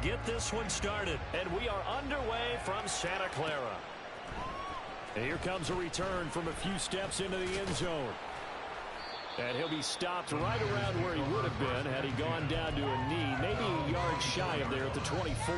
get this one started. And we are underway from Santa Clara. And here comes a return from a few steps into the end zone. And he'll be stopped right around where he would have been had he gone down to a knee, maybe a yard shy of there at the 24.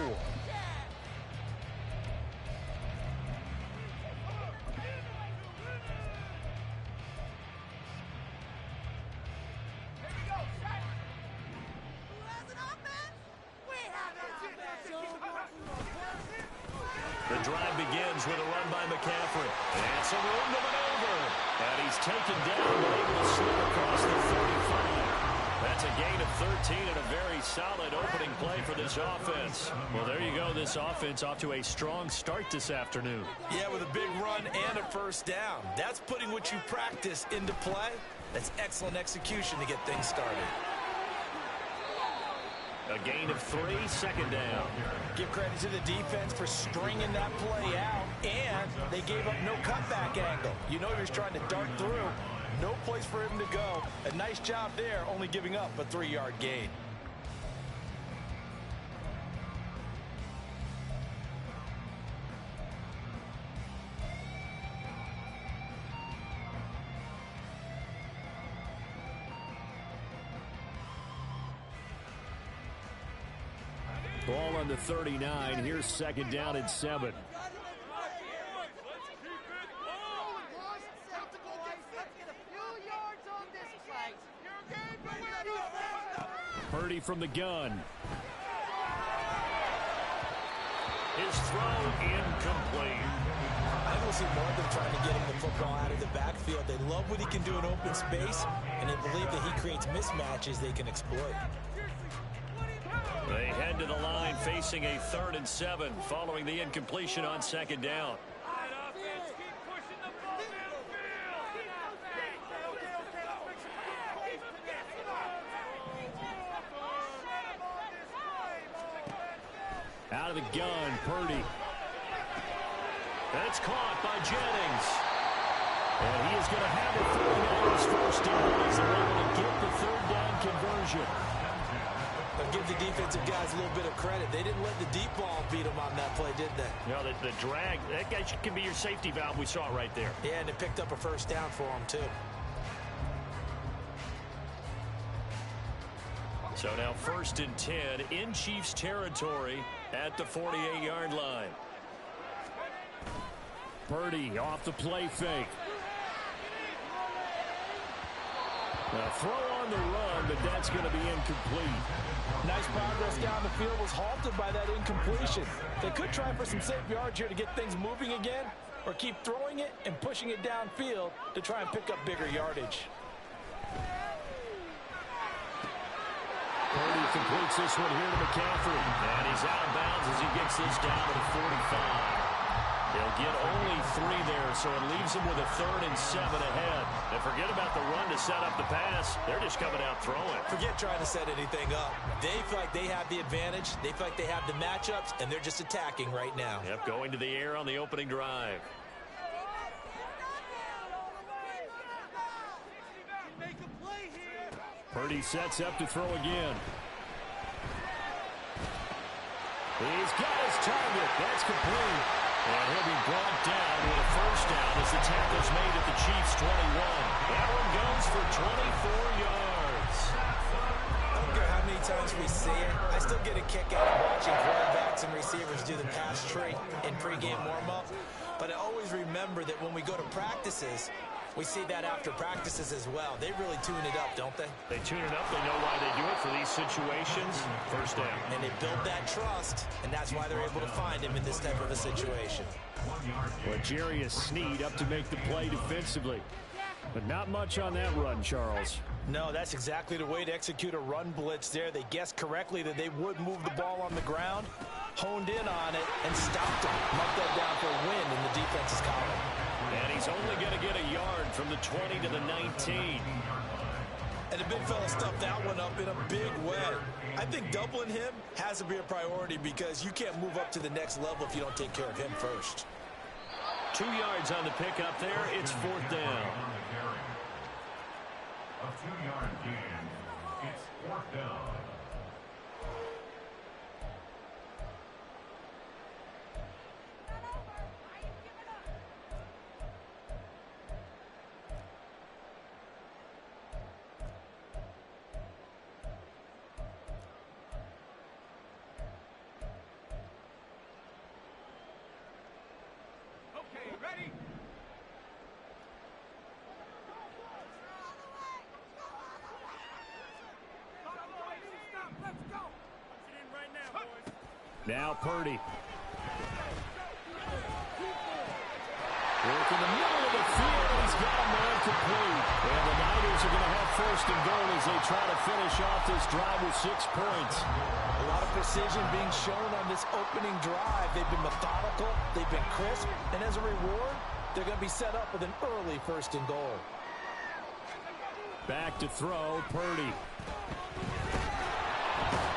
The drive begins with a run by McCaffrey. And some room to maneuver. And he's taken down, but able to slip across the 35. That's a gain of 13 and a very solid opening play for this offense. Well, there you go. This offense off to a strong start this afternoon. Yeah, with a big run and a first down. That's putting what you practice into play. That's excellent execution to get things started. A gain of 3, second down. Give credit to the defense for stringing that play out, and they gave up no cutback angle. You know he was trying to dart through. No place for him to go. A nice job there, only giving up a 3-yard gain. Ball on the 39. Here's second down and 7. Purdy from the gun. His throw incomplete. I will see more of them trying to get him the football out of the backfield. They love what he can do in open space, and they believe that he creates mismatches they can exploit. They head to the line facing a 3rd and 7 following the incompletion on second down. Out of the gun, Purdy. That's caught by Jennings. And he is going to have it 49ers first down as they're able to get the 3rd down conversion. I'll give the defensive guys a little bit of credit. They didn't let the deep ball beat them on that play, did they? No, the drag, that guy can be your safety valve. We saw it right there. Yeah, and it picked up a first down for them, too. So now 1st and 10 in Chiefs territory at the 48-yard line. Purdy off the play fake. Now throw on the run, but that's going to be incomplete. Nice progress down the field was halted by that incompletion. They could try for some safe yards here to get things moving again, or keep throwing it and pushing it downfield to try and pick up bigger yardage. Purdy completes this one here to McCaffrey. And he's out of bounds as he gets this down to the 45. They'll get only 3 there, so it leaves them with a 3rd and 7 ahead. And forget about the run to set up the pass. They're just coming out throwing. Forget trying to set anything up. They feel like they have the advantage. They feel like they have the matchups, and they're just attacking right now. Yep, going to the air on the opening drive. Purdy sets up to throw again. He's got his target. That's complete. And he'll be brought down with a first down as the tackle's made at the Chiefs' 21. That one goes for 24 yards. I don't care how many times we see it. I still get a kick out of watching quarterbacks and receivers do the pass tree in pregame warm-up. But I always remember that when we go to practices, we see that after practices as well. They really tune it up, don't they? They tune it up. They know why they do it for these situations. First down. And they build that trust, and that's why they're able to find him in this type of a situation. Well, Jarius Sneed up to make the play defensively. But not much on that run, Charles. No, that's exactly the way to execute a run blitz there. They guessed correctly that they would move the ball on the ground, honed in on it, and stopped him. Marked that down for a win in the defense's column. And he's only going to get a yard from the 20 to the 19. And the big fella stuffed that one up in a big way. I think doubling him has to be a priority because you can't move up to the next level if you don't take care of him first. 2 yards on the pickup there. It's 4th down. A 2-yard gain. It's 4th down. Now Purdy. Work in the middle of the field. He's got a man complete. And the Niners are going to have first and goal as they try to finish off this drive with 6 points. A lot of precision being shown on this opening drive. They've been methodical. They've been crisp. And as a reward, they're going to be set up with an early first and goal. Back to throw, Purdy.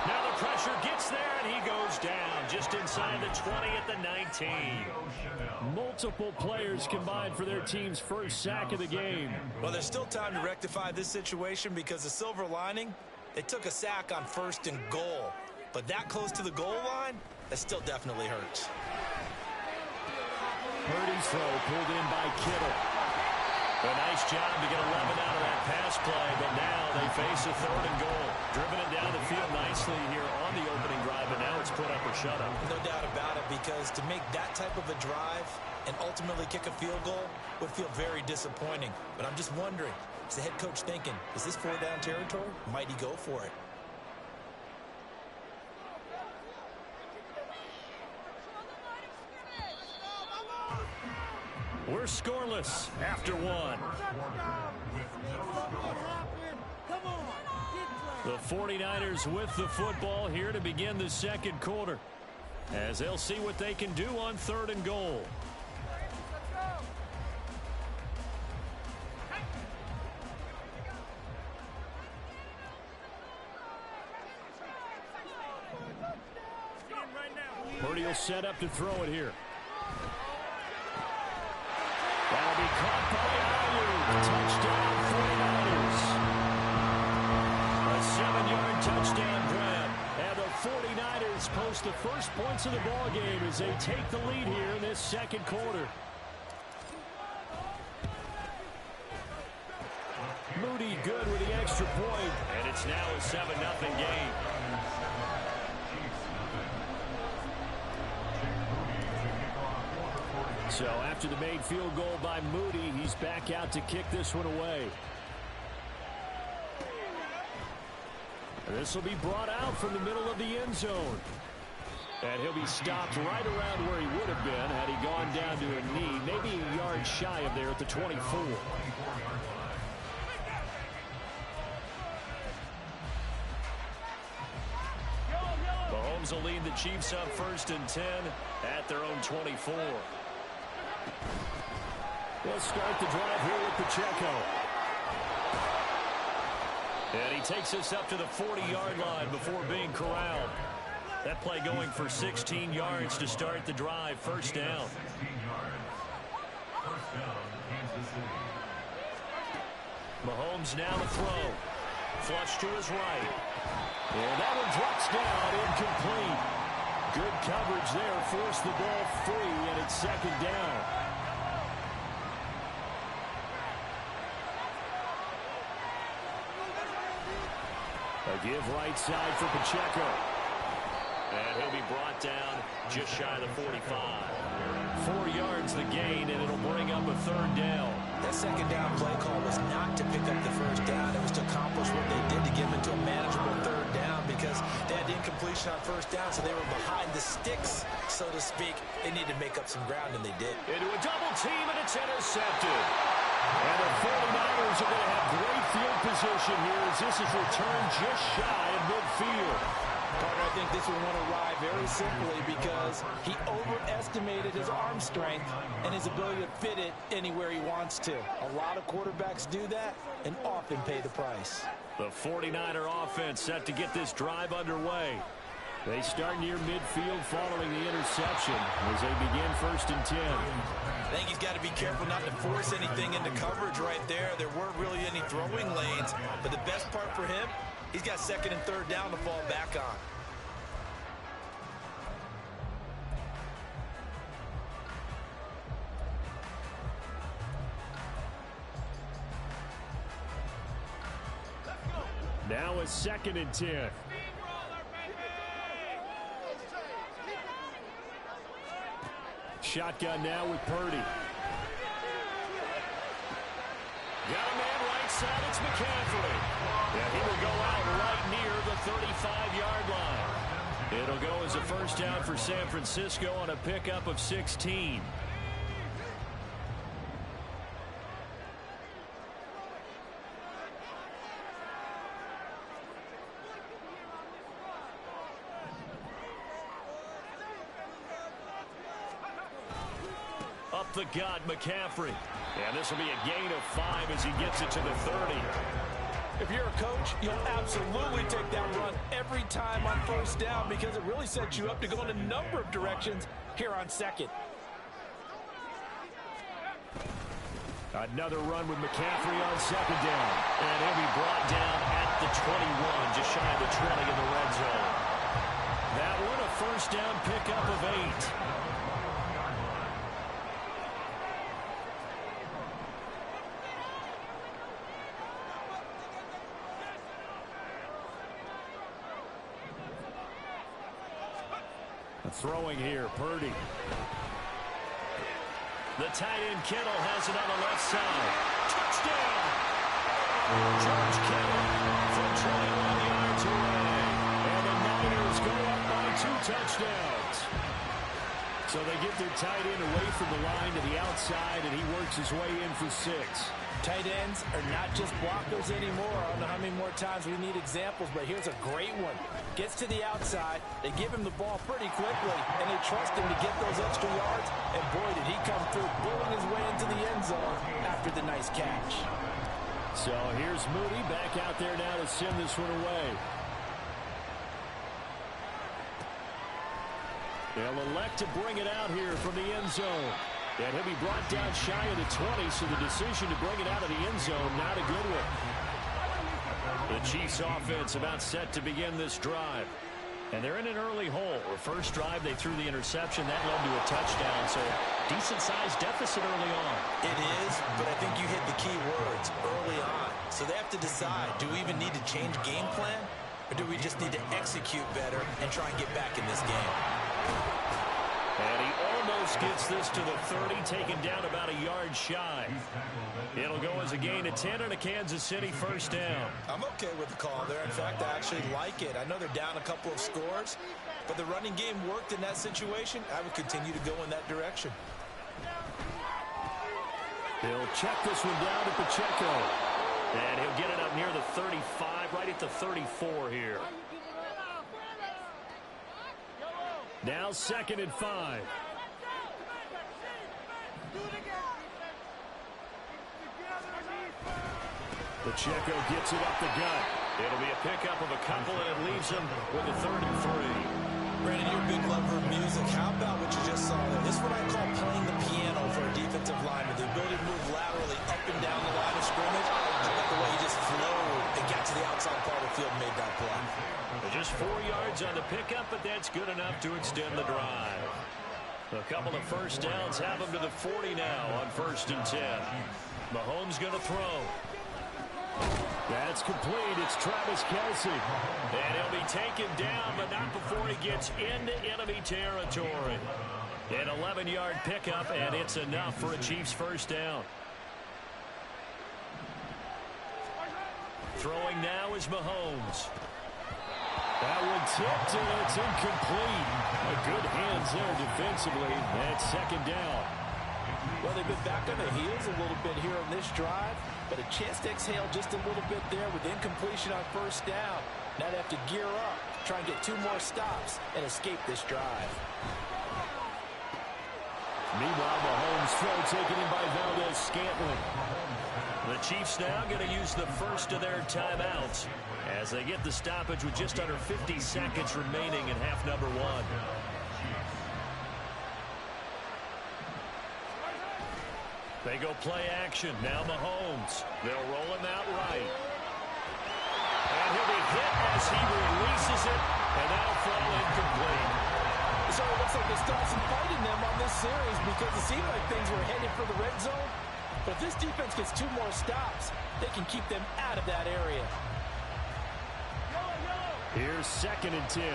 Now the pressure gets there, and he goes down just inside the 20 at the 19. Multiple players combined for their team's first sack of the game. Well, there's still time to rectify this situation because the silver lining, they took a sack on first and goal. But that close to the goal line, that still definitely hurts. Purdy's throw pulled in by Kittle. A nice job to get 11 out of that pass play, but now they face a third and goal. Driven it down the field nicely here on the opening drive, but now it's put up or shut up. No doubt about it, because to make that type of a drive and ultimately kick a field goal would feel very disappointing. But I'm just wondering, is the head coach thinking, is this 4-down territory? Might he go for it? We're scoreless after one. The 49ers with the football here to begin the second quarter, as they'll see what they can do on third and goal. Purdy will set up to throw it here. That'll be caught by Ayuk. Touchdown 49ers. A 7-yard touchdown grab. And the 49ers post the first points of the ball game as they take the lead here in this second quarter. Moody good with the extra point. And it's now a 7-0 game. So after the made field goal by Moody, he's back out to kick this one away. This will be brought out from the middle of the end zone. And he'll be stopped right around where he would have been had he gone down to a knee, maybe a yard shy of there at the 24. Mahomes will lead the Chiefs up 1st and 10 at their own 24. They'll start the drive here with Pacheco. And he takes us up to the 40-yard line before being corralled. That play going for 16 yards to start the drive. First down. Mahomes now to throw. Flush to his right. And that one drops down, incomplete. Good coverage there, forced the ball free, and it's second down. A give right side for Pacheco. And he'll be brought down just shy of the 45. 4 yards the gain, and it'll bring up a third down. That second down play call was not to pick up the first down. It was to accomplish what they did to get them into a manageable third down because they had incompletion on first down, so they were behind the sticks, so to speak. They needed to make up some ground, and they did. Into a double team, and it's intercepted. And the 49ers are going to have great field position here as this is returned just shy of midfield. Partner, I think this one went awry very simply because he overestimated his arm strength and his ability to fit it anywhere he wants to. A lot of quarterbacks do that and often pay the price. The 49er offense set to get this drive underway. They start near midfield following the interception as they begin 1st and 10. I think he's got to be careful not to force anything into coverage right there. There weren't really any throwing lanes, but the best part for him, he's got 2nd and 3rd down to fall back on. Now a 2nd and 10. Shotgun now with Purdy. Got a man right side. It's McCaffrey. Yeah, he will go out right near the 35-yard line. It'll go as a first down for San Francisco on a pickup of 16. Up the gut, McCaffrey. And this will be a gain of 5 as he gets it to the 30. If you're a coach, you'll absolutely take that run every time on first down because it really sets you up to go in a number of directions here on second. Another run with McCaffrey on second down. And he'll be brought down at the 21, just shy of the 20 in the red zone. That one a first down pickup of 8. Throwing here, Purdy. The tight end Kittle has it on the left side. Touchdown! George Kittle from 21 yards away. And the Niners go up by 2 touchdowns. So they get their tight end away from the line to the outside, and he works his way in for 6. Tight ends are not just blockers anymore. I don't know how many more times we need examples, but here's a great one. Gets to the outside, they give him the ball pretty quickly, and they trust him to get those extra yards, and boy, did he come through, bulling his way into the end zone after the nice catch. So here's Moody back out there now to send this one away. They'll elect to bring it out here from the end zone. And he'll be brought down shy of the 20, so the decision to bring it out of the end zone, not a good one. The Chiefs offense about set to begin this drive. And they're in an early hole. The first drive, they threw the interception. That led to a touchdown, so decent-sized deficit early on. It is, but I think you hit the key words, early on. So they have to decide, do we even need to change game plan? Or do we just need to execute better and try and get back in this game? And he almost gets this to the 30, taken down about a yard shy. It'll go as a gain of 10 and a Kansas City first down. I'm okay with the call there. In fact, I actually like it. I know they're down a couple of scores, but the running game worked in that situation. I would continue to go in that direction. He'll check this one down to Pacheco. And he'll get it up near the 35, right at the 34 here. Now 2nd and 5. Pacheco gets it up the gut. It'll be a pickup of a couple, and it leaves him with a 3rd and 3. Brandon, you're a big lover of music. How about what you just saw there? This is what I call playing the piano for a defensive lineman. The ability to move laterally up and down the line of scrimmage. I like the way he just flowed and got to the outside part of the field and made that play. Just 4 yards on the pickup, but that's good enough to extend the drive. A couple of first downs have him to the 40 now on 1st and 10. Mahomes going to throw. That's complete. It's Travis Kelce. And he'll be taken down, but not before he gets into enemy territory. An 11-yard pickup, and it's enough for a Chiefs first down. Throwing now is Mahomes. That one tipped, and it's incomplete. A good hands there defensively. And 2nd down. Well, they've been back on their heels a little bit here on this drive, but a chance to exhale just a little bit there with incompletion on first down. Now they have to gear up, try and get 2 more stops, and escape this drive. Meanwhile, Mahomes' throw taken in by Valdez-Scantling. The Chiefs now going to use the first of their timeouts as they get the stoppage with just under 50 seconds remaining in half number 1. They go play action. Now Mahomes. They'll roll him out right. And he'll be hit as he releases it, and that'll fall incomplete. So it looks like they still have some fight in them on this series because it seemed like things were headed for the red zone. But if this defense gets 2 more stops, they can keep them out of that area. Here's 2nd and 10.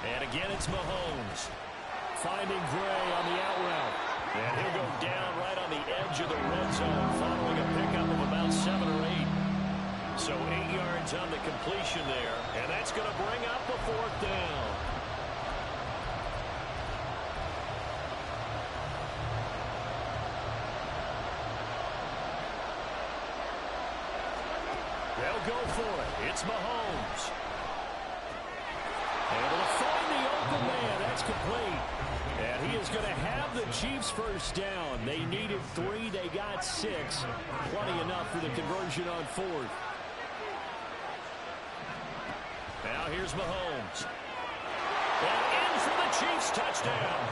And again, it's Mahomes. Finding Gray on the out route. And he'll go down right on the edge of the red zone following a pickup of about 7 or 8. So 8 yards on the completion there. And that's going to bring up a 4th down. They'll go for it. It's Mahomes. Able to find the open man. That's complete. And he is going to have the Chiefs first down. They needed 3. They got 6. Plenty enough for the conversion on 4th. Now here's Mahomes. And in for the Chiefs touchdown.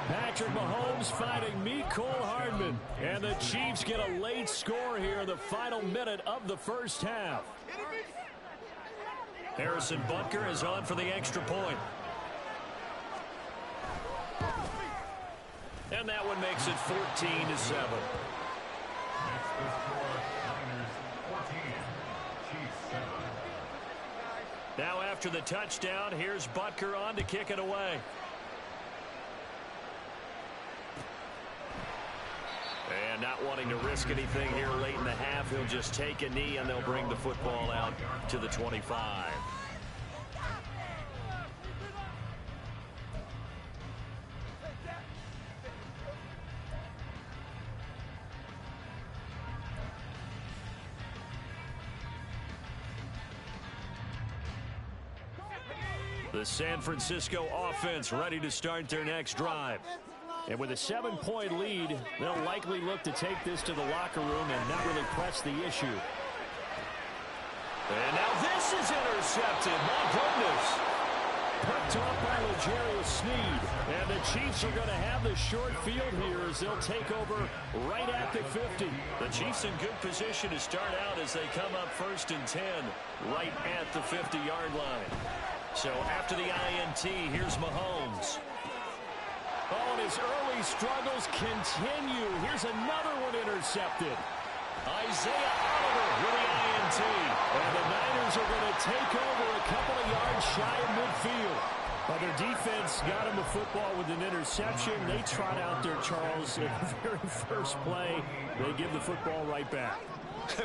Patrick Mahomes finding Mecole Hardman. And the Chiefs get a late score here in the final minute of the first half. Harrison Butker is on for the extra point. And that one makes it 14-7. Now after the touchdown, here's Butker on to kick it away. And not wanting to risk anything here late in the half, he'll just take a knee and they'll bring the football out to the 25. The San Francisco offense ready to start their next drive. And with a 7-point lead, they'll likely look to take this to the locker room and not really press the issue. And now this is intercepted. My goodness. Picked up by L'Jarius Sneed. And the Chiefs are going to have the short field here as they'll take over right at the 50. The Chiefs in good position to start out as they come up 1st and 10 right at the 50-yard line. So after the INT, here's Mahomes. Oh, and his early struggles continue. Here's another one intercepted. Isaiah Oliver with the INT. And the Niners are going to take over a couple of yards shy of midfield. But their defense got him the football with an interception. They trot out there, Charles, at the very first play. They give the football right back.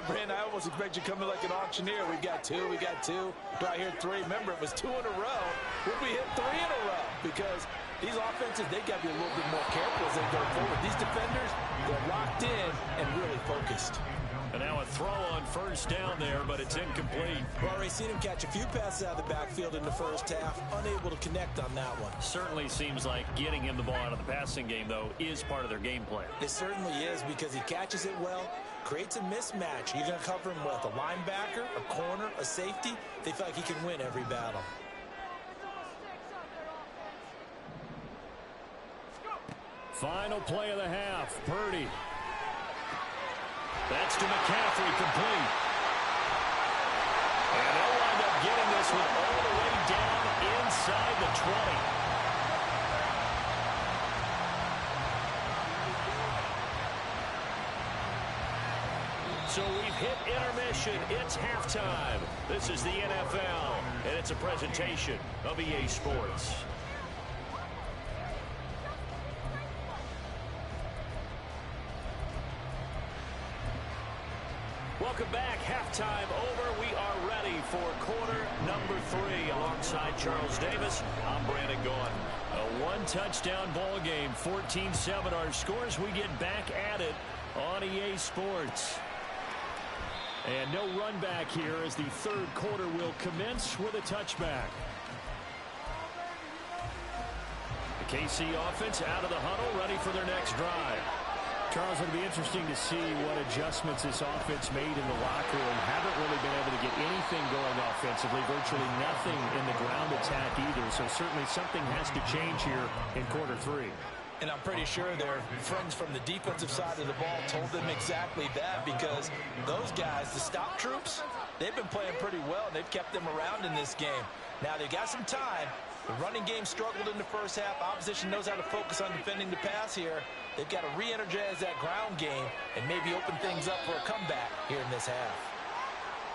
Brandon, I almost expect you to come in like an auctioneer. We got 2, we got 2. Do I hear 3? Remember, it was 2 in a row. Would we hit 3 in a row? Because these offenses, they got to be a little bit more careful as they go forward. These defenders, they're locked in and really focused. And now a throw on 1st down there, but it's incomplete. We've already seen him catch a few passes out of the backfield in the first half, unable to connect on that one. Certainly seems like getting him the ball out of the passing game, though, is part of their game plan. It certainly is because he catches it well, creates a mismatch. You're going to cover him with a linebacker, a corner, a safety. They feel like he can win every battle. Final play of the half, Purdy. That's to McCaffrey, complete. And they'll wind up getting this one all the way down inside the 20. So we've hit intermission. It's halftime. This is the NFL, and it's a presentation of EA Sports. Welcome back. Halftime over. We are ready for quarter number 3. Alongside Charles Davis, I'm Brandon Gaudin. A one-touchdown ball game, 14-7 our scores. We get back at it on EA Sports. And no run back here as the third quarter will commence with a touchback. The KC offense out of the huddle, ready for their next drive. Charles, it'll be interesting to see what adjustments this offense made in the locker room. Haven't really been able to get anything going offensively, virtually nothing in the ground attack either. So certainly something has to change here in quarter 3. And I'm pretty sure their friends from the defensive side of the ball told them exactly that, because those guys, the stop troops, they've been playing pretty well, and they've kept them around in this game. Now, they've got some time. The running game struggled in the first half. Opposition knows how to focus on defending the pass here. They've got to re-energize that ground game and maybe open things up for a comeback here in this half.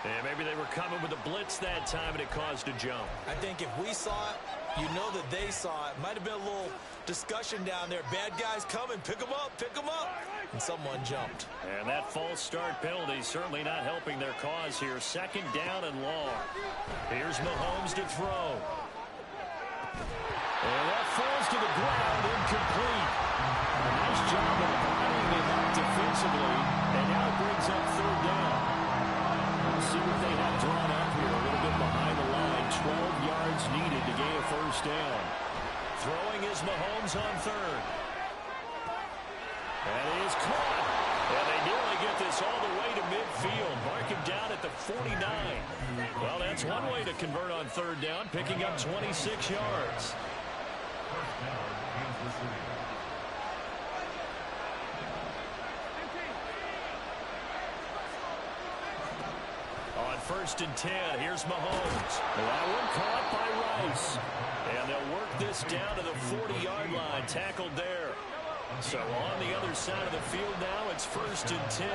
Yeah, maybe they were coming with a blitz that time and it caused a jump. I think if we saw it, You know that they saw it. Might have been a little discussion down there. Bad guys coming. Pick them up. Pick them up. And someone jumped. And that false start penalty certainly not helping their cause here. Second down and long. Here's Mahomes to throw. And that falls to the ground, incomplete. A nice job of bodying him up defensively. And now it brings up third down. Let's see what they have drawn up here. A little bit behind the line. 12 yards needed to gain a first down. Throwing is Mahomes on third. And he is caught. And they nearly get this all the way to midfield. Mark him down at the 49. Well, that's one way to convert on third down, picking up 26 yards. On first and 10, here's Mahomes. That one caught by Rice. And they'll work this down to the 40-yard line, tackled there. So on the other side of the field now, it's first and 10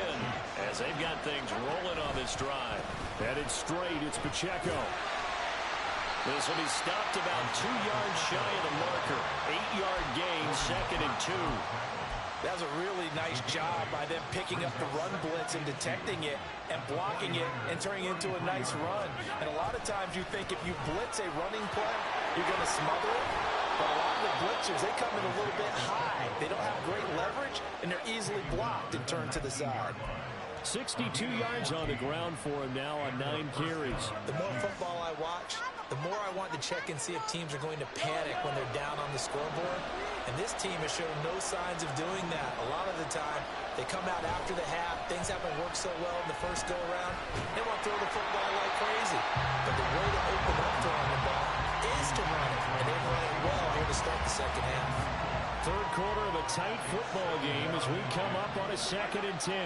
as they've got things rolling on this drive. Headed straight, it's Pacheco. This will be stopped about 2 yards shy of the marker. 8-yard gain, second and 2. That was a really nice job by them picking up the run blitz and detecting it and blocking it and turning it into a nice run. And a lot of times you think if you blitz a running play, you're going to smother it. But a lot of the blitzers, they come in a little bit high. They don't have great leverage, and they're easily blocked and turned to the side. 62 yards on the ground for him now on 9 carries. The more football I watch, the more I want to check and see if teams are going to panic when they're down on the scoreboard. And this team has shown no signs of doing that. A lot of the time, they come out after the half. Things haven't worked so well in the first go-around. They want to throw the football like crazy. But the way to open up throwing the ball is to run it. And they've run it well here to start the second half. Third quarter of a tight football game as we come up on a second and 10.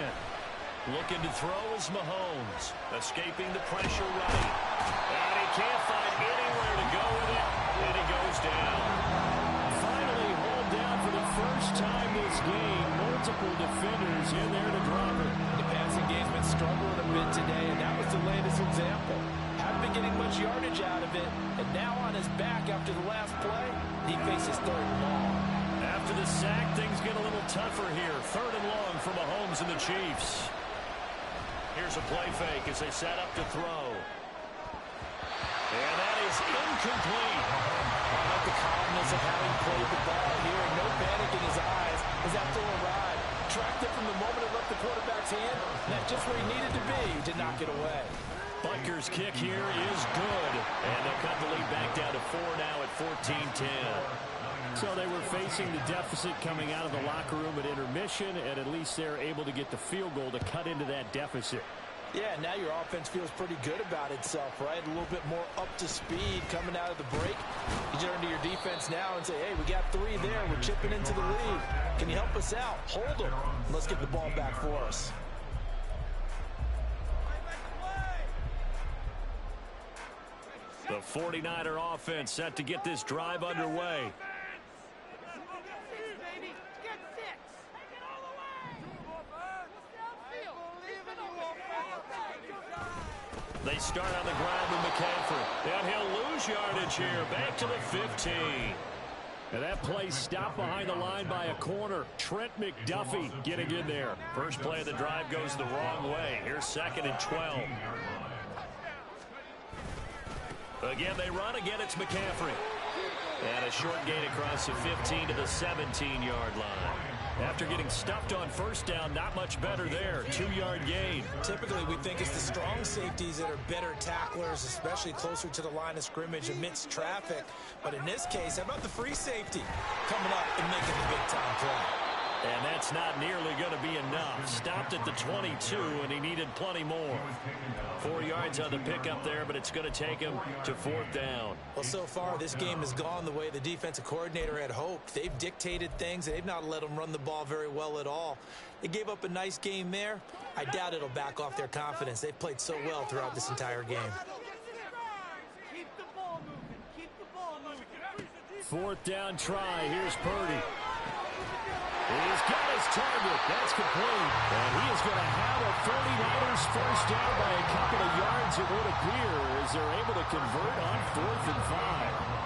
Looking to throw is Mahomes. Escaping the pressure right. And he can't find anywhere to go with it. And he goes down. Finally hauled down for the first time this game. Multiple defenders in there to drop it. The passing game's been struggling a bit today, and that was the latest example. Haven't been getting much yardage out of it. And now on his back after the last play, he faces third and long. After the sack, things get a little tougher here. Third and long for Mahomes and the Chiefs. Here's a play fake as they set up to throw. And that is incomplete. I like the calmness of having played the ball here. No panic in his eyes as that throw arrived. Tracked it from the moment it left the quarterback's hand. And that's just where he needed to be to knock it away. Butker's kick here is good. And they'll cut the lead back down to 4 now at 14-10. So they were facing the deficit coming out of the locker room at intermission, and at least they're able to get the field goal to cut into that deficit. Yeah, now your offense feels pretty good about itself, right? A little bit more up to speed coming out of the break. You turn to your defense now and say, hey, we got 3 there. We're chipping into the lead. Can you help us out? Hold them. Let's get the ball back for us. The 49er offense set to get this drive underway. They start on the ground with McCaffrey. And he'll lose yardage here. Back to the 15. And that play stopped behind the line by a corner. Trent McDuffie getting in there. First play of the drive goes the wrong way. Here's second and 12. Again, they run. Again, it's McCaffrey. And a short gain across the 15 to the 17-yard line. After getting stuffed on first down, not much better there. 2-yard gain. Typically, we think it's the strong safeties that are better tacklers, especially closer to the line of scrimmage amidst traffic. But in this case, how about the free safety coming up and making the big-time play? And that's not nearly going to be enough. Stopped at the 22, and he needed plenty more. 4 yards on the pickup there, but it's going to take him to 4th down. Well, so far, this game has gone the way the defensive coordinator had hoped. They've dictated things. They've not let them run the ball very well at all. They gave up a nice game there. I doubt it'll back off their confidence. They've played so well throughout this entire game. Keep the ball moving. Keep the ball moving. 4th down try. Here's Purdy. He's got his target. That's complete. And he is going to have a 49ers first down by a couple of yards, it would appear, as they're able to convert on 4th and 5.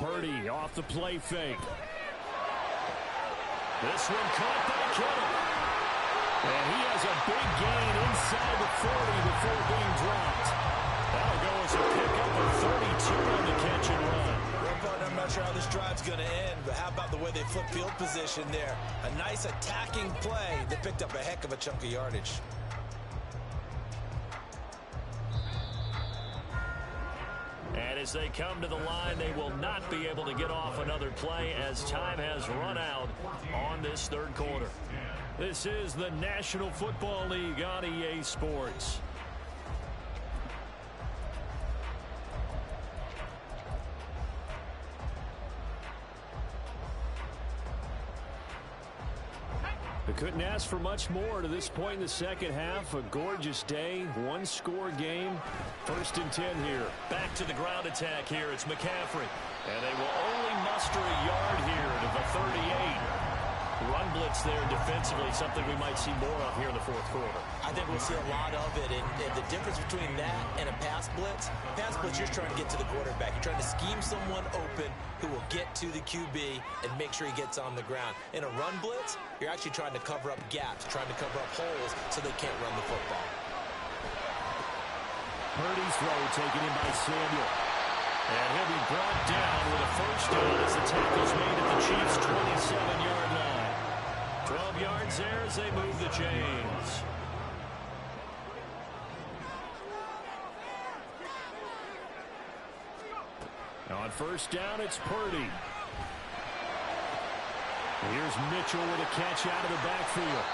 Purdy off the play fake. This one caught by Kittle. And he has a big gain inside the 40 before being dropped. That'll go as a pickup of 32 on the catch and run. I'm not sure how this drive's going to end, but how about the way they flip field position there? A nice attacking play that picked up a heck of a chunk of yardage. And as they come to the line, they will not be able to get off another play as time has run out on this third quarter. This is the National Football League on EA Sports. They couldn't ask for much more to this point in the second half. A gorgeous day, one-score game. 1st and 10 here. Back to the ground attack here. It's McCaffrey. And they will only muster a yard here to the 38. Run blitz there defensively, something we might see more of here in the fourth quarter. I think we'll see a lot of it, and the difference between that and a pass blitz, you're trying to get to the quarterback. You're trying to scheme someone open who will get to the QB and make sure he gets on the ground. In a run blitz, you're actually trying to cover up gaps, trying to cover up holes so they can't run the football. Purdy's throw taken in by Samuel. And he'll be brought down with a first down as the tackle's made at the Chiefs' 27-yard line. 12 yards there as they move the chains. On first down, it's Purdy. Here's Mitchell with a catch out of the backfield.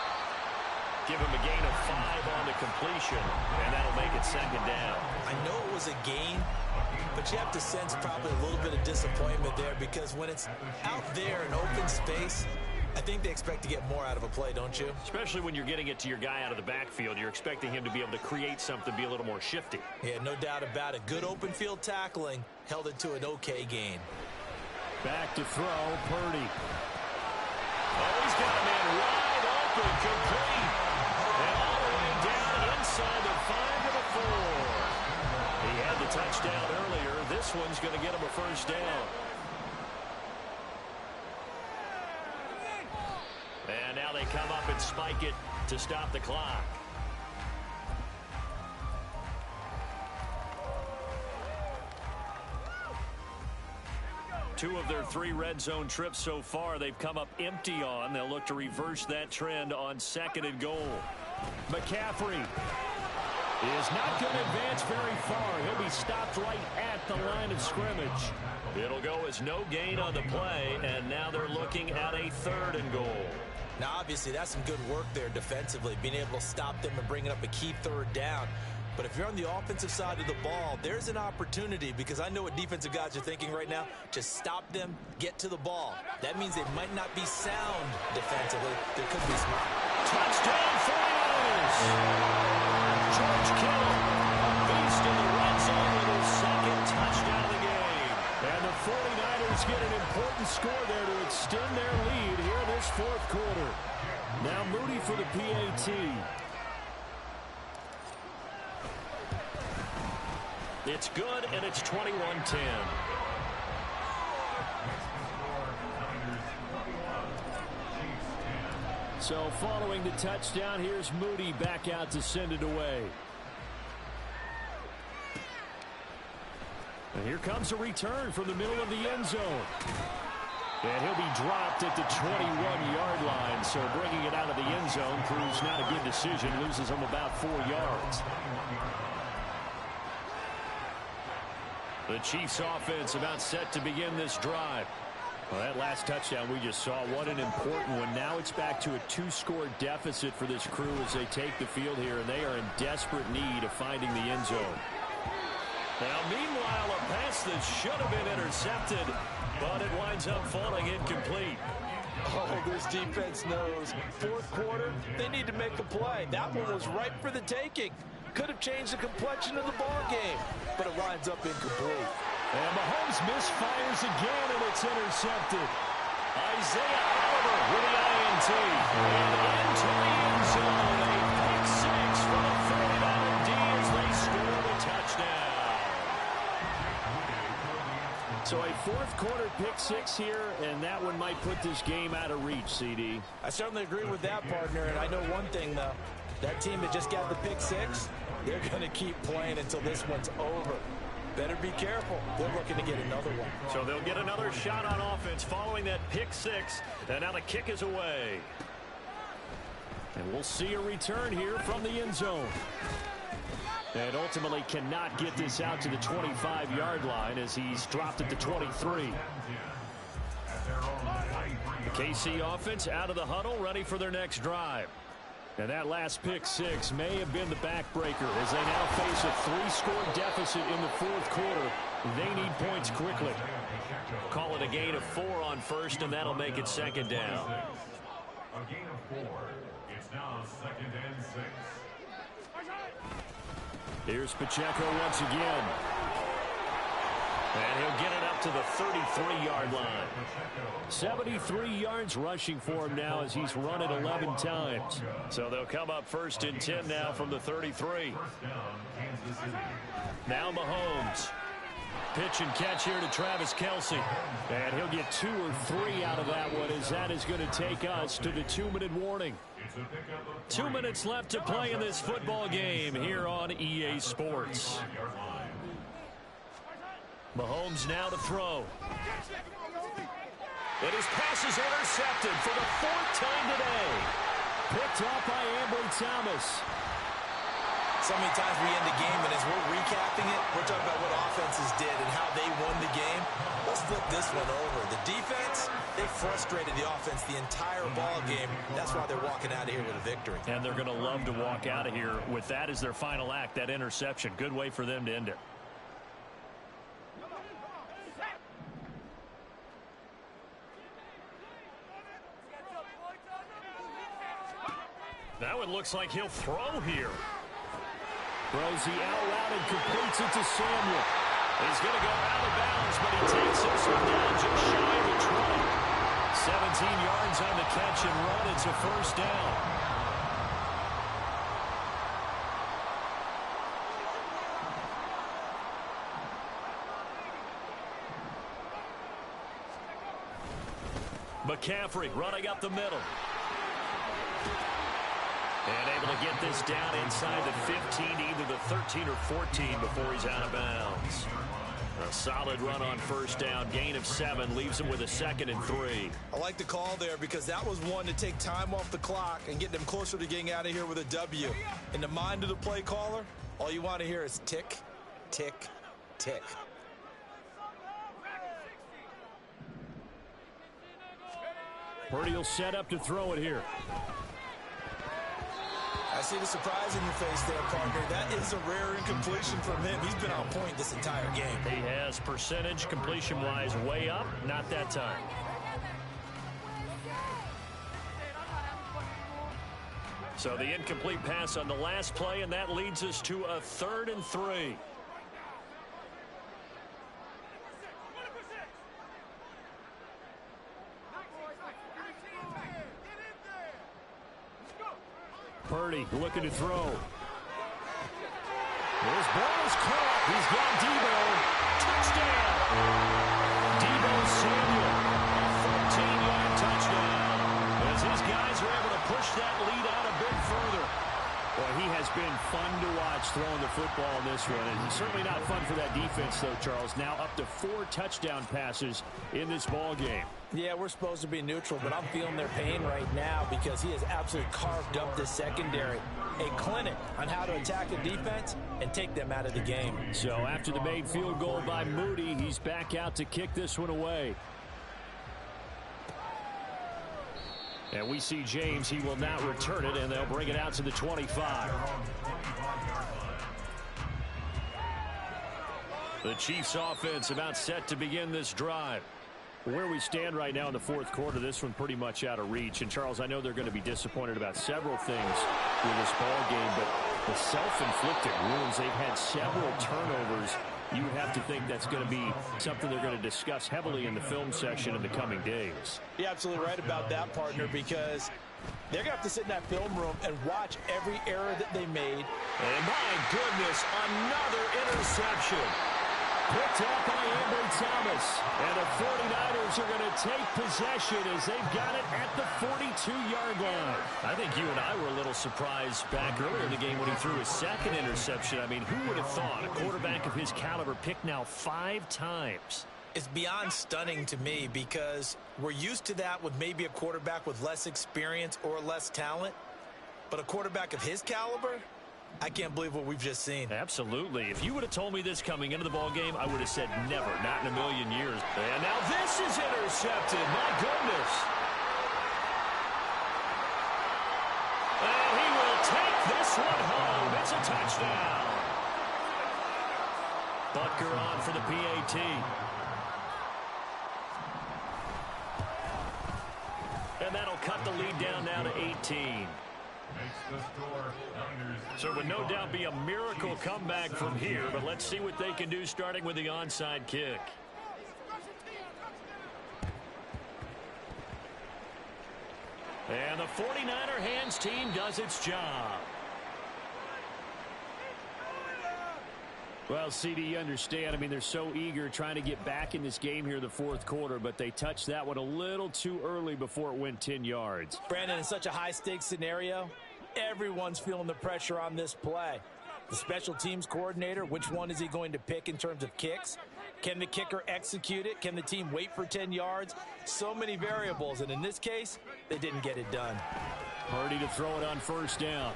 Give him a gain of 5 on the completion, and that'll make it second down. I know it was a gain, but you have to sense probably a little bit of disappointment there because when it's out there in open space, I think they expect to get more out of a play, don't you? Especially when you're getting it to your guy out of the backfield. You're expecting him to be able to create something, be a little more shifty. Yeah, no doubt about it. Good open field tackling held it to an okay gain. Back to throw, Purdy. Oh, he's got a man wide open, complete. And all the way down inside the 5 to the 4. He had the touchdown earlier. This one's going to get him a first down. And now they come up and spike it to stop the clock. Two of their 3 red zone trips so far, they've come up empty on. They'll look to reverse that trend on 2nd and goal. McCaffrey is not going to advance very far. He'll be stopped right at the line of scrimmage. It'll go as no gain on the play, and now they're looking at a 3rd and goal. Now, obviously, that's some good work there defensively, being able to stop them and bringing up a key 3rd down. But if you're on the offensive side of the ball, there's an opportunity because I know what defensive guys are thinking right now. Just stop them, get to the ball. That means they might not be sound defensively. There could be some. Touchdown, 49ers! George Kittle, a beast in the red zone with his 2nd touchdown of the game. And the 49ers get an important score there to extend their lead here this 4th quarter. Now Moody for the PAT. It's good, and it's 21-10. So following the touchdown, here's Moody back out to send it away. And here comes a return from the middle of the end zone. And he'll be dropped at the 21-yard line. So bringing it out of the end zone proves not a good decision. Loses him about 4 yards. The Chiefs offense about set to begin this drive. Well, that last touchdown we just saw, what an important one. Now it's back to a 2-score deficit for this crew as they take the field here, and they are in desperate need of finding the end zone. Now, meanwhile, a pass that should have been intercepted, but it winds up falling incomplete. Oh, this defense knows. 4th quarter, they need to make a play. That one was ripe for the taking. Could have changed the complexion of the ball game, but it winds up incomplete. And Mahomes misfires again, and it's intercepted. Isaiah Oliver with the INT. And into the end zone. A pick 6 for the 49er D as they score the touchdown. So a fourth quarter pick six here, and that one might put this game out of reach, CD. I certainly agree with that, partner, and I know one thing, though. That team that just got the pick six, they're going to keep playing until this one's over. Better be careful. They're looking to get another one. So they'll get another shot on offense following that pick six, and now the kick is away. And we'll see a return here from the end zone. And ultimately cannot get this out to the 25-yard line as he's dropped at the 23. The KC offense out of the huddle, ready for their next drive. And that last pick six may have been the backbreaker as they now face a three-score deficit in the fourth quarter. They need points quickly. Call it a gain of 4 on first, and that'll make it second down. A gain of 4. It's now 2nd and 6. Here's Pacheco once again. And he'll get it up to the 33-yard line. 73 yards rushing for him now as he's run it 11 times. So they'll come up 1st and 10 now from the 33. Now Mahomes. Pitch and catch here to Travis Kelce. And he'll get 2 or 3 out of that one as that is going to take us to the 2-minute warning. 2 minutes left to play in this football game here on EA Sports. Mahomes now to throw. And his pass is intercepted for the 4th time today. Picked off by Ambry Thomas. So many times we end the game, and as we're recapping it, we're talking about what offenses did and how they won the game. Let's flip this one over. The defense, they frustrated the offense the entire ball game. That's why they're walking out of here with a victory. And they're going to love to walk out of here with that as their final act, that interception. Good way for them to end it. That one looks like he'll throw here. Throws the out route and completes it to Samuel. He's going to go out of bounds, but he takes this one down just shy of the 20. 17 yards on the catch and run. It's a first down. McCaffrey running up the middle. And able to get this down inside the 15, either the 13 or 14 before he's out of bounds. A solid run on first down. Gain of 7 leaves him with a 2nd and 3. I like the call there because that was one to take time off the clock and get them closer to getting out of here with a W. In the mind of the play caller, all you want to hear is tick, tick, tick. Purdy will set up to throw it here. I see the surprise in your face there, partner. That is a rare incompletion from him. He's been on point this entire game. He has percentage completion-wise way up. Not that time. So the incomplete pass on the last play, and that leads us to a 3rd and 3. Purdy looking to throw. His ball is caught. He's got Debo. Touchdown. Debo Samuel. A 14-yard touchdown. As his guys are able to push that lead out a bit further. Well, he has been fun to watch throwing the football in this one. And it's certainly not fun for that defense, though, Charles. Now up to 4 touchdown passes in this ball game. Yeah, we're supposed to be neutral, but I'm feeling their pain right now because he has absolutely carved up the secondary. A clinic on how to attack the defense and take them out of the game. So after the made field goal by Moody, he's back out to kick this one away. And we see James. He will not return it, and they'll bring it out to the 25. The Chiefs offense about set to begin this drive. Where we stand right now in the fourth quarter, this one pretty much out of reach. And, Charles, I know they're going to be disappointed about several things with this ball game, but the self-inflicted wounds, they've had several turnovers. You have to think that's going to be something they're going to discuss heavily in the film session in the coming days. You're absolutely right about that, partner, because they're going to have to sit in that film room and watch every error that they made. And, my goodness, another interception. picked up by Ambry Thomas. And the 49ers are going to take possession as they've got it at the 42-yard line. I think you and I were a little surprised back earlier in the game when he threw his second interception. I mean, who would have thought a quarterback of his caliber picked now 5 times? It's beyond stunning to me because we're used to that with maybe a quarterback with less experience or less talent. But a quarterback of his caliber, I can't believe what we've just seen. Absolutely. If you would have told me this coming into the ball game, I would have said never, not in a million years. And now this is intercepted. My goodness. And he will take this one home. It's a touchdown. Butker on for the PAT. And that'll cut the lead down now to 18. So it would no doubt be a miracle comeback from here, but let's see what they can do starting with the onside kick. And the 49er hands team does its job. Well, CD, you understand. I mean, they're so eager trying to get back in this game here in the fourth quarter, but they touched that one a little too early before it went 10 yards. Brandon, in such a high-stakes scenario, everyone's feeling the pressure on this play. The special teams coordinator, which one is he going to pick in terms of kicks? Can the kicker execute it? Can the team wait for 10 yards? So many variables, and in this case, they didn't get it done. Purdy to throw it on first down.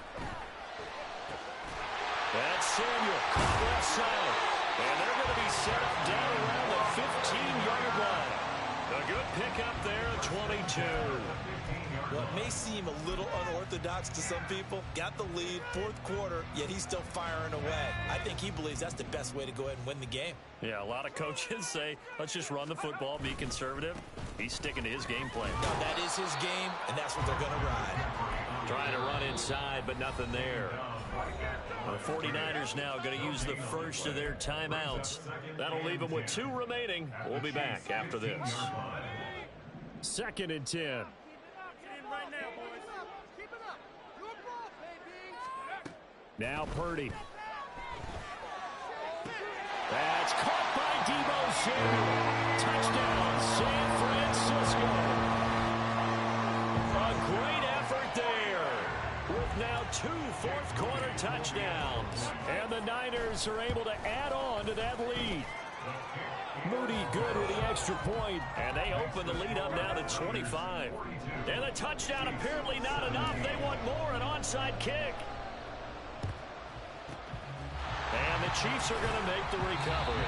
That's Samuel, left side. And they're going to be set up down around the 15-yard line. A good pickup there at 22. Well, it may seem a little unorthodox to some people. Got the lead, fourth quarter, yet he's still firing away. I think he believes that's the best way to go ahead and win the game. Yeah, a lot of coaches say, let's just run the football, be conservative. He's sticking to his game plan. Now, that is his game, and that's what they're going to ride. Trying to run inside, but nothing there. The 49ers now going to use the first of their timeouts. That'll leave them with 2 remaining. We'll be back after this. 2nd and 10. Now Purdy. That's caught by Deebo Samuel. Touchdown, San Francisco. A great effort there. With now 2 fourth-quarter touchdowns. And the Niners are able to add on to that lead. Moody good with the extra point. And they open the lead up now to 25. And the touchdown apparently not enough. They want more, an onside kick. And the Chiefs are going to make the recovery.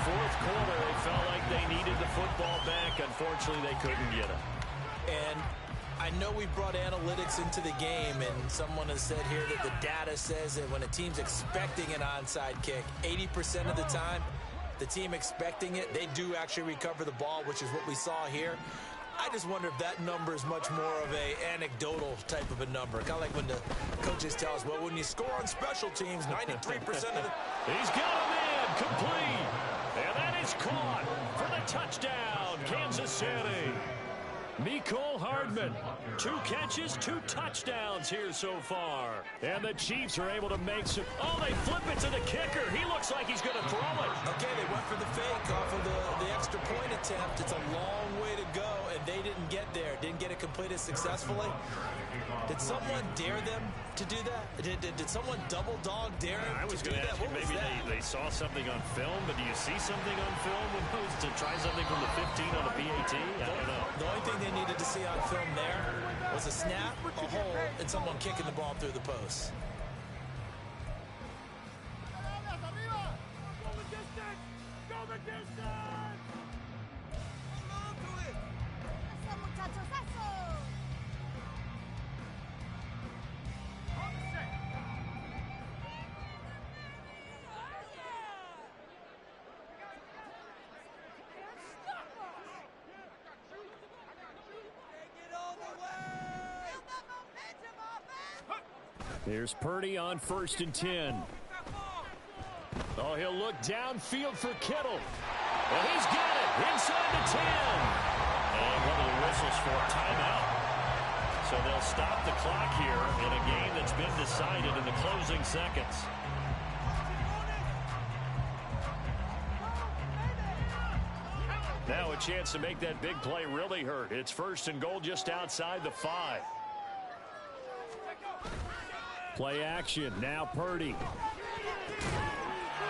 Fourth quarter, they felt like they needed the football back. Unfortunately, they couldn't get it. And I know we brought analytics into the game, and someone has said here that the data says that when a team's expecting an onside kick, 80% of the time, the team expecting it, they do actually recover the ball, which is what we saw here. I just wonder if that number is much more of a anecdotal type of a number. Kind of like when the coaches tell us, well, when you score on special teams, 93% of the... He's got a man, complete. And that is caught for the touchdown, Kansas City. Mecole Hardman, 2 catches, 2 touchdowns here so far. And the Chiefs are able to make some... Oh, they flip it to the kicker. He looks like he's going to throw it. Okay, they went for the fake off of the extra point attempt. It's a long way to go, and they didn't get there. Didn't get it completed successfully. Did someone dare them to do that? Did someone double dog dare them I was going to ask you, maybe they saw something on film, but do you see something on film when opposed to try something from the 15 on the PAT? I don't know. The only thing they needed to see on film there was a snap, a hole, and someone kicking the ball through the post. Here's Purdy on 1st and 10. Oh, he'll look downfield for Kittle. And he's got it inside the 10. And one of the whistles for a timeout. So they'll stop the clock here in a game that's been decided in the closing seconds. Now a chance to make that big play really hurt. It's 1st and goal just outside the 5. Play action. Now Purdy.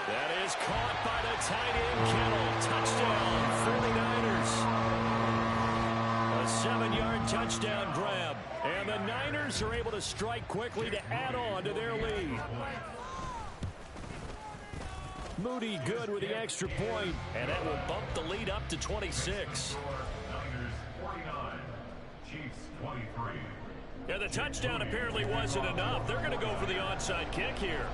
That is caught by the tight end, Kittle. Touchdown, 49ers. A 7-yard touchdown grab. And the Niners are able to strike quickly to add on to their lead. Moody good with the extra point, and that will bump the lead up to 26. Niners 49, Chiefs 23. Yeah, the touchdown apparently wasn't enough. They're going to go for the onside kick here.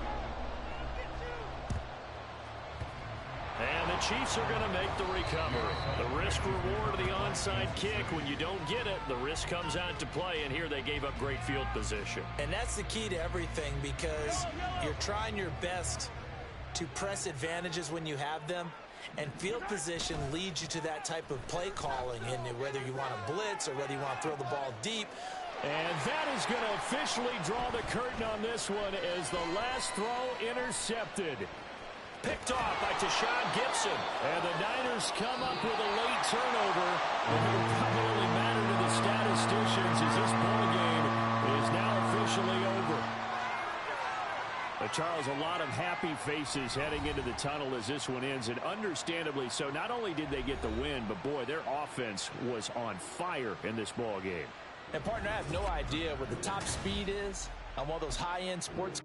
And the Chiefs are going to make the recovery. The risk-reward of the onside kick, when you don't get it, the risk comes out to play, and here they gave up great field position. And that's the key to everything, because you're trying your best to press advantages when you have them, and field position leads you to that type of play calling, and whether you want to blitz or whether you want to throw the ball deep. And that is going to officially draw the curtain on this one as the last throw intercepted. Picked off by Tashawn Gibson. And the Niners come up with a late turnover. And it will probably only matter to the statisticians as this ball game is now officially over. Charles, a lot of happy faces heading into the tunnel as this one ends, and understandably so. Not only did they get the win, but boy, their offense was on fire in this ball game. And partner, I have no idea what the top speed is on one of those high-end sports.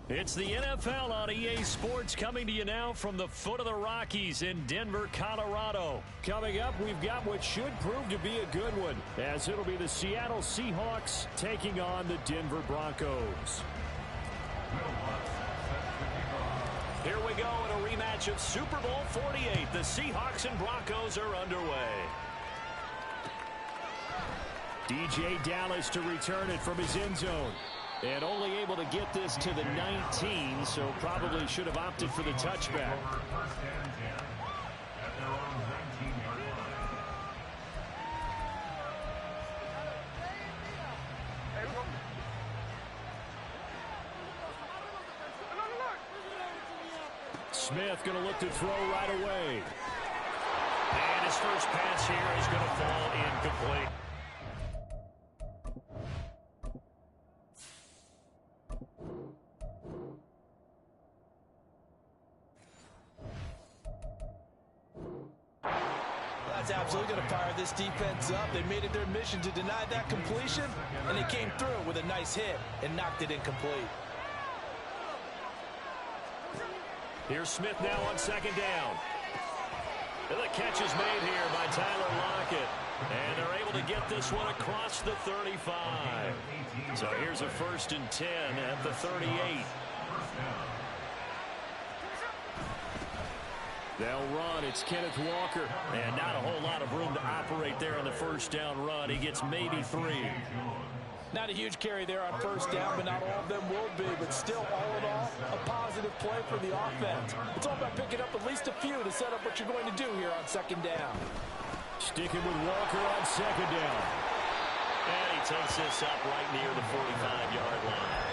It's the NFL on EA Sports, coming to you now from the foot of the Rockies in Denver, Colorado. Coming up, we've got what should prove to be a good one, as it'll be the Seattle Seahawks taking on the Denver Broncos. Here we go in a rematch of Super Bowl 48. The Seahawks and Broncos are underway. DJ Dallas to return it from his end zone. And only able to get this to the 19, so probably should have opted for the touchback. Smith going to look to throw right away. And his first pass here is going to fall incomplete. That's absolutely going to fire this defense up. They made it their mission to deny that completion, and they came through with a nice hit and knocked it incomplete. Here's Smith now on second down. And the catch is made here by Tyler Lockett. And they're able to get this one across the 35. So here's a 1st and 10 at the 38. They'll run. It's Kenneth Walker. And not a whole lot of room to operate there on the first down run. He gets maybe 3. Not a huge carry there on first down, but not all of them will be. But still, all in all, a positive play for the offense. It's all about picking up at least a few to set up what you're going to do here on second down. Sticking with Walker on second down. And he takes this up right near the 45-yard line.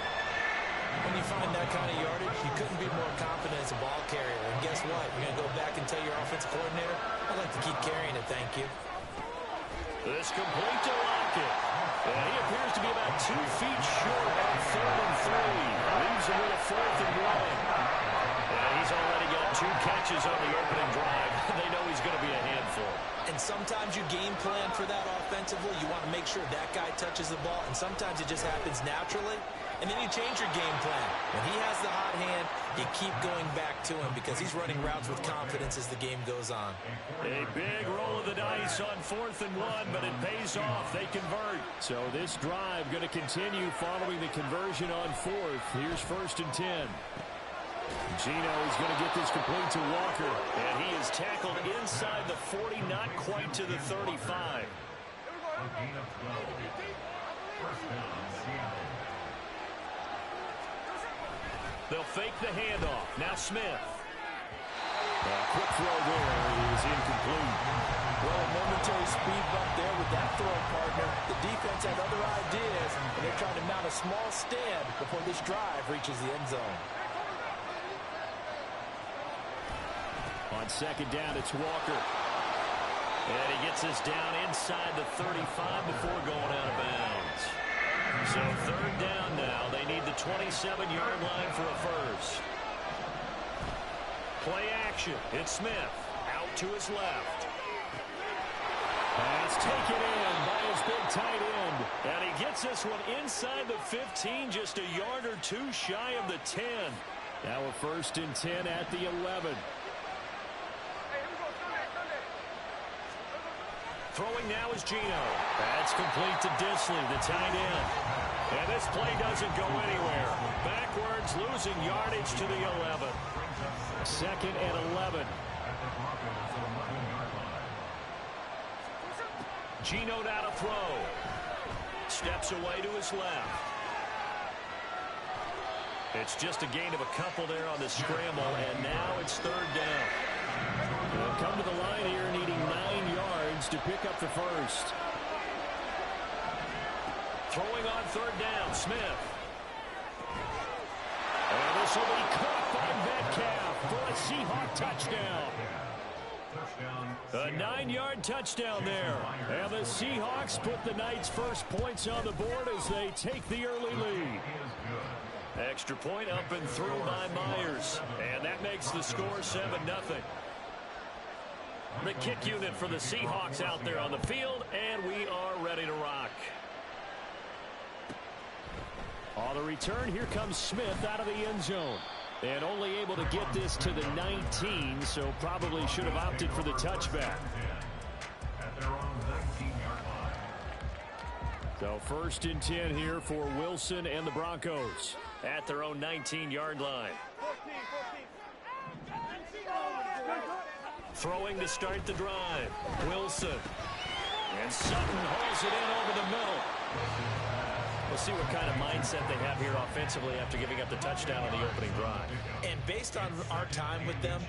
that kind of yardage, you couldn't be more confident as a ball carrier. And guess what? You're going to go back and tell your offensive coordinator, I'd like to keep carrying it, thank you. This complete to Lockett. And he appears to be about 2 feet short on 3rd and 3. Leaves him with a 4th and 1. And he's already got 2 catches on the opening drive. They know he's going to be a handful. And sometimes you game plan for that offensively. You want to make sure that guy touches the ball. And sometimes it just happens naturally. And then you change your game plan. When he has the hot hand, you keep going back to him because he's running routes with confidence as the game goes on. A big roll of the dice on 4th and 1, but it pays off. They convert. So this drive going to continue following the conversion on 4th. Here's 1st and 10. Gino is going to get this complete to Walker. And he is tackled inside the 40, not quite to the 35. A gain of 12. First down, Seattle. They'll fake the handoff. Now Smith. Quick throw there is incomplete. Well, a momentary speed bump there with that throw, partner. The defense had other ideas, and they're trying to mount a small stand before this drive reaches the end zone. On 2nd down, it's Walker. And he gets us down inside the 35 before going out of bounds. So 3rd down now. They need the 27-yard line for a first. Play action. It's Smith. Out to his left. And it's taken in by his big tight end. And he gets this one inside the 15, just a yard or 2 shy of the 10. Now a 1st and 10 at the 11. Throwing now is Gino. That's complete to Disley, the tight end. And this play doesn't go anywhere. Backwards, losing yardage to the 11. 2nd and 11. Gino now to throw. Steps away to his left. It's just a gain of a couple there on the scramble, and now it's 3rd down. They'll come to the line here needing 9 yards to pick up the first. Throwing on 3rd down, Smith. And this will be caught by Metcalf for a Seahawk touchdown. A 9-yard touchdown there. And the Seahawks put the night's first points on the board as they take the early lead. Extra point up and through by Myers. And that makes the score 7-0. The kick unit for the Seahawks out there on the field, and we are ready to rock. On the return, here comes Smith out of the end zone. And only able to get this to the 19, so probably should have opted for the touchback. So 1st and 10 here for Wilson and the Broncos at their own 19-yard line. Throwing to start the drive. Wilson. And Sutton hauls it in over the middle. We'll see what kind of mindset they have here offensively after giving up the touchdown on the opening drive. And based on our time with them,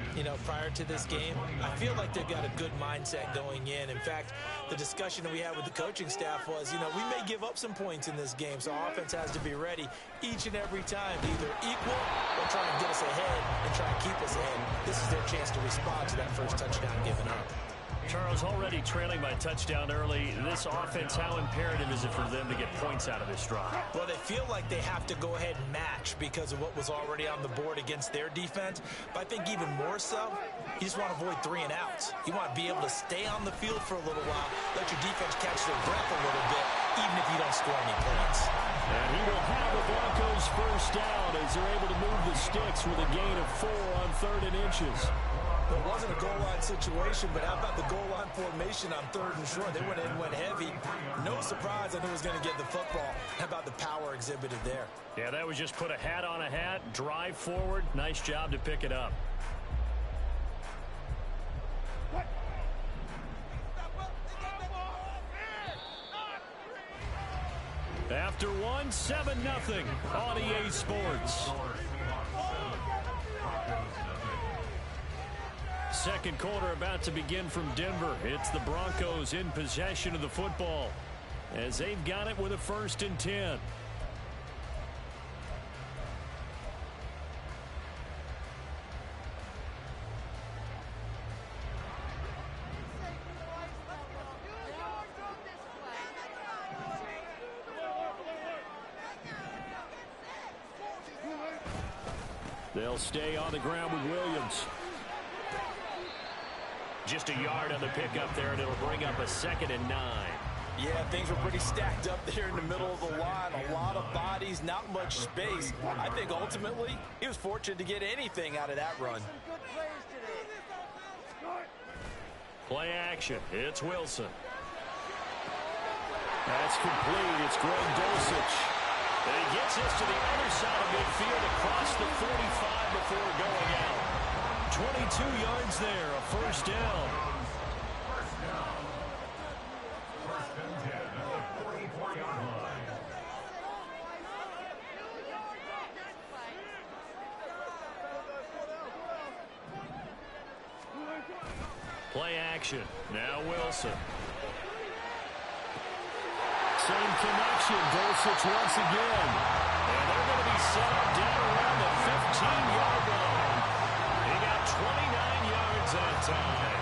prior to this game, I feel like they've got a good mindset going in. In fact, the discussion that we had with the coaching staff was, we may give up some points in this game, so offense has to be ready each and every time to either equal or try and get us ahead and try and keep us ahead. This is their chance to respond to that first touchdown given up. Charles, already trailing by touchdown early. This offense, how imperative is it for them to get points out of this drive? Well, they feel like they have to go ahead and match because of what was already on the board against their defense. But I think even more so, you just want to avoid 3 and outs. You want to be able to stay on the field for a little while, let your defense catch their breath a little bit, even if you don't score any points. And he will have the Broncos first down as they're able to move the sticks with a gain of 4 on 3rd and inches. It wasn't a goal line situation, but how about the goal line formation on 3rd and short? They went in, went heavy. No surprise, I knew he was going to get the football. How about the power exhibited there? Yeah, that was just put a hat on a hat, drive forward. Nice job to pick it up. After one, 7-0 on EA Sports. Second quarter about to begin from Denver. It's the Broncos in possession of the football as they've got it with a 1st and 10. They'll stay on the ground with Williams. Just a yard on the pickup there, and it'll bring up a 2nd and 9. Yeah, things were pretty stacked up there in the middle of the line. A lot of bodies, not much space. I think ultimately he was fortunate to get anything out of that run. Play action. It's Wilson. That's complete. It's Greg Dulcich. And he gets this to the other side of midfield across the 45 before going out. 22 yards there, a first down. First and 10 at the 44-yard line. Play action. Now Wilson. Same connection. Dulcich once again. And they're going to be set up down around the 15-yard line. He got 29 yards that time.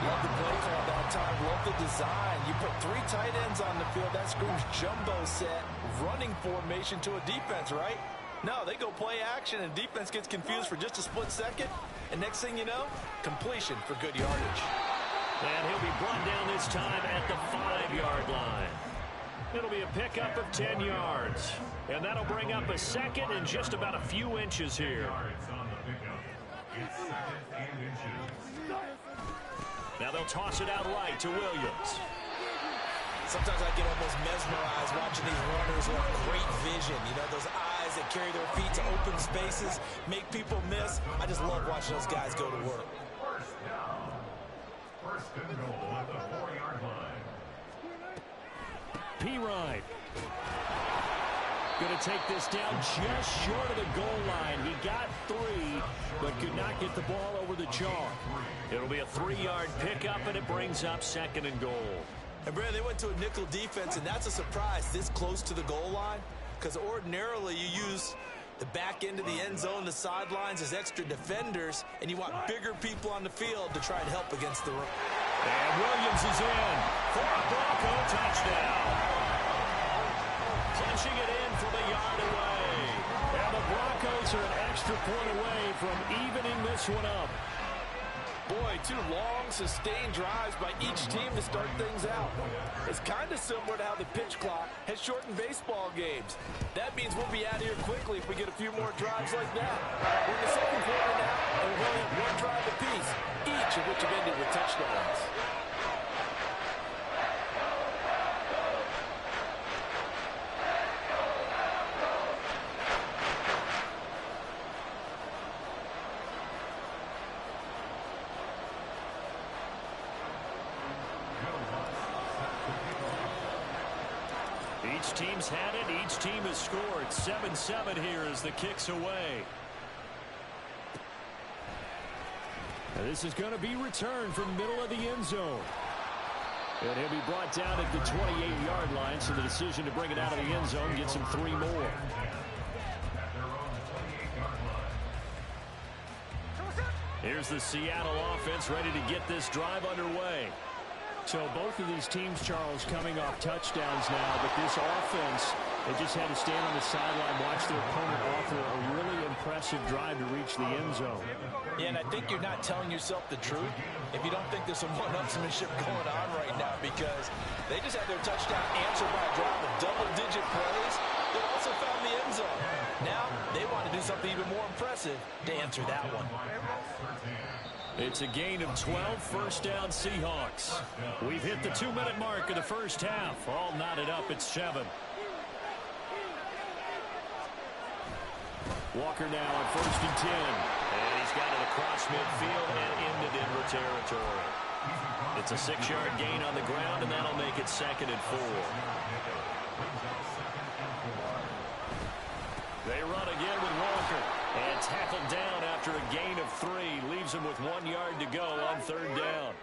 Love the play call that time. Love the design. You put 3 tight ends on the field. That screams jumbo set, running formation to a defense, right? No, they go play action, and defense gets confused for just a split second. And next thing you know, completion for good yardage. And he'll be brought down this time at the 5-yard line. It'll be a pickup of 10 yards. And that'll bring up a 2nd and just about a few inches here. Yards on the pickup. It's 2nd and inches. Now they'll toss it out right to Williams. Sometimes I get almost mesmerized watching these runners who have great vision. You know, those eyes that carry their feet to open spaces, make people miss. I just love watching those guys go to work. First down. First and goal at the 4-yard line. P-Ride. Going to take this down just short of the goal line. He got 3, but could not get the ball over the chalk. It'll be a 3-yard pickup, and it brings up 2nd and goal. And, Brad, they went to a nickel defense, and that's a surprise this close to the goal line, because ordinarily you use the back end of the end zone, the sidelines as extra defenders, and you want bigger people on the field to try and help against the run. And Williams is in for a Bronco touchdown. Punching it in from a yard away. And the Broncos are an extra point away from evening this one up. Boy, 2 long, sustained drives by each team to start things out. It's kind of similar to how the pitch clock has shortened baseball games. That means we'll be out of here quickly if we get a few more drives like that. We're in the 2nd quarter now, and we've only had 1 drive apiece, each of which have ended with touchdowns. Each team's had it. Each team has scored. 7-7 here as the kick's away. And this is going to be returned from middle of the end zone. And he'll be brought down at the 28-yard line, so the decision to bring it out of the end zone gets him 3 more. Here's the Seattle offense ready to get this drive underway. So both of these teams, Charles, coming off touchdowns now, but this offense, they just had to stand on the sideline, watch their opponent offer a really impressive drive to reach the end zone. Yeah, and I think you're not telling yourself the truth if you don't think there's some one-upsmanship going on right now, because they just had their touchdown answered by a drive of double-digit plays. They also found the end zone. Now they want to do something even more impressive to answer that one. It's a gain of 12, first down Seahawks. We've hit the 2-minute mark of the first half. All knotted up at 7. Walker now on 1st and 10. And he's got it across midfield and into Denver territory. It's a 6-yard gain on the ground, and that'll make it 2nd and 4. They run again with Walker. And tackled down after a gain of 3. Leaves him with 1 yard to go on 3rd down.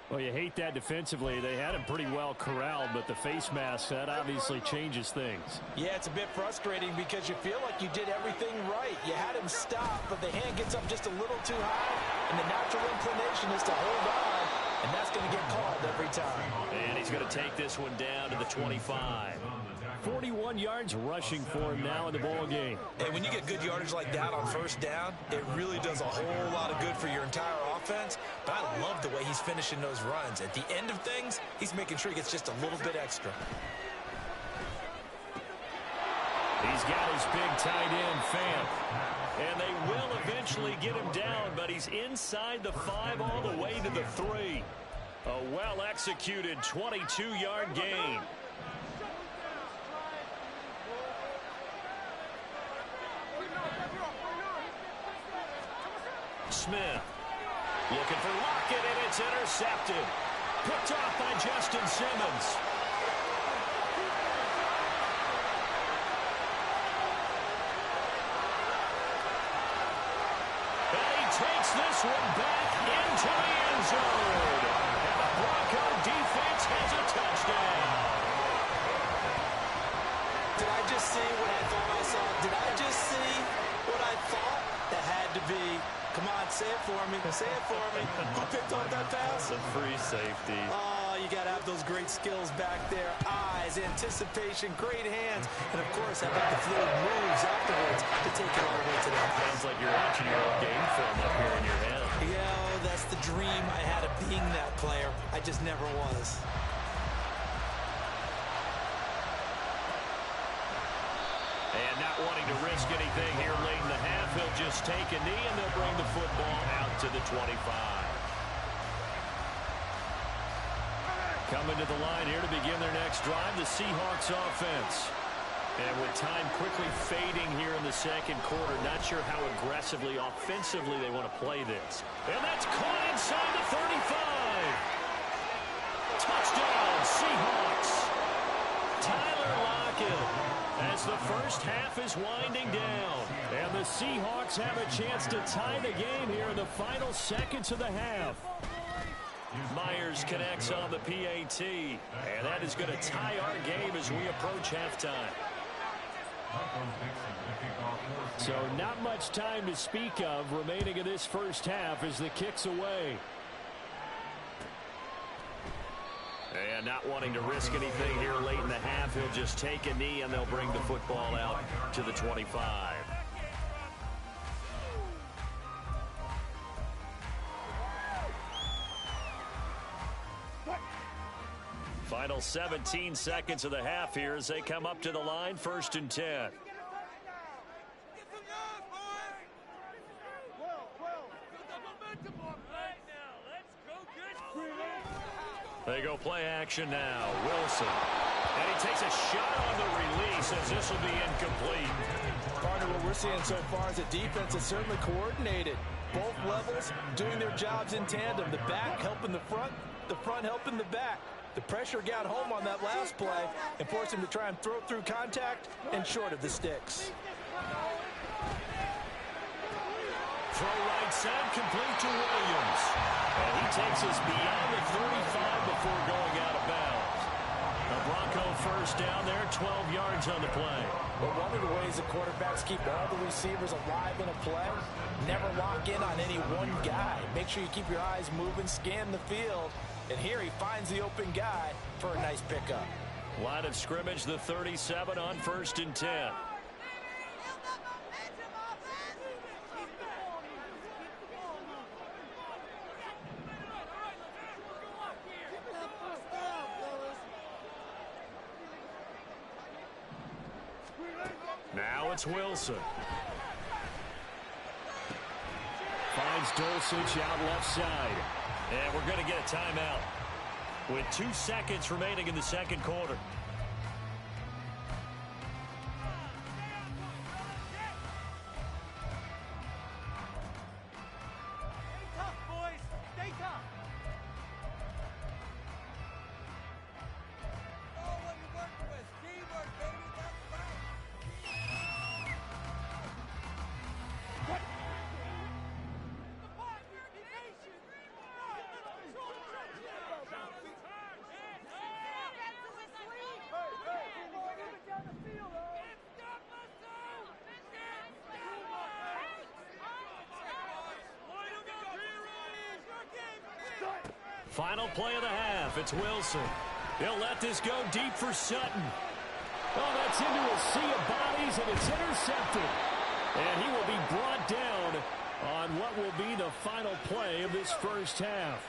Well, you hate that defensively. They had him pretty well corralled, but the face mask, that obviously changes things. Yeah, it's a bit frustrating because you feel like you did everything right. You had him stop, but the hand gets up just a little too high, and the natural inclination is to hold on, and that's going to get called every time. And he's going to take this one down to the 25. 41 yards rushing for him now in the ball game. Hey, when you get good yardage like that on first down, it really does a whole lot of good for your entire offense. But I love the way he's finishing those runs. At the end of things, he's making sure he gets just a little bit extra. He's got his big tight end, Fant. And they will eventually get him down, but he's inside the 5 all the way to the 3. A well-executed 22-yard gain. Smith looking for Lockett, and it's intercepted. Picked off by Justin Simmons. Takes this one back into the end zone. And the Bronco defense has a touchdown. Did I just see what I thought I saw? Did I just see what I thought? That had to be. Come on, say it for me. Say it for me. Who picked up that pass? A free safety. Oh, you got to have those great skills back there. Eyes, anticipation, great hands, and, of course, how about the fluid moves afterwards to take it all the way to the house. Sounds like you're watching your own game film up here in your head. Yeah, that's the dream I had of being that player. I just never was. And not wanting to risk anything here late in the half, he'll just take a knee, and they'll bring the football out to the 25. Coming to the line here to begin their next drive, the Seahawks offense. And with time quickly fading here in the second quarter, not sure how aggressively, offensively they want to play this. And that's caught inside the 35. Touchdown, Seahawks. Tyler Lockett. As the first half is winding down. And the Seahawks have a chance to tie the game here in the final seconds of the half. Myers connects on the PAT. And that is going to tie our game as we approach halftime. So not much time to speak of remaining in this first half as the kick's away. And not wanting to risk anything here late in the half, he'll just take a knee, and they'll bring the football out to the 25. Final 17 seconds of the half here as they come up to the line, 1st and 10. They go play action now. Wilson. And he takes a shot on the release as this will be incomplete. Partner, what we're seeing so far is a defense that's certainly coordinated. Both levels doing their jobs in tandem. The back helping the front helping the back. The pressure got home on that last play and forced him to try and throw through contact and short of the sticks. Throw right side, complete to Williams. And he takes us beyond the 35 before going out of bounds. The Bronco first down there, 12 yards on the play. Well, one of the ways the quarterbacks keep all the receivers alive in a play, never lock in on any one guy. Make sure you keep your eyes moving, scan the field. And here he finds the open guy for a nice pickup. Line of scrimmage, the 37 on 1st and 10. Now it's Wilson. Finds Dulcich out left side. And we're going to get a timeout with 2 seconds remaining in the second quarter. Stay tough, boys. Stay tough. Oh, what you working with? Teamwork, baby. That's right. What? The partner, be patient. Final play of the half. It's Wilson. He'll let this go deep for Sutton. Oh, that's into a sea of bodies, and it's intercepted. And he will be brought down on what will be the final play of this first half.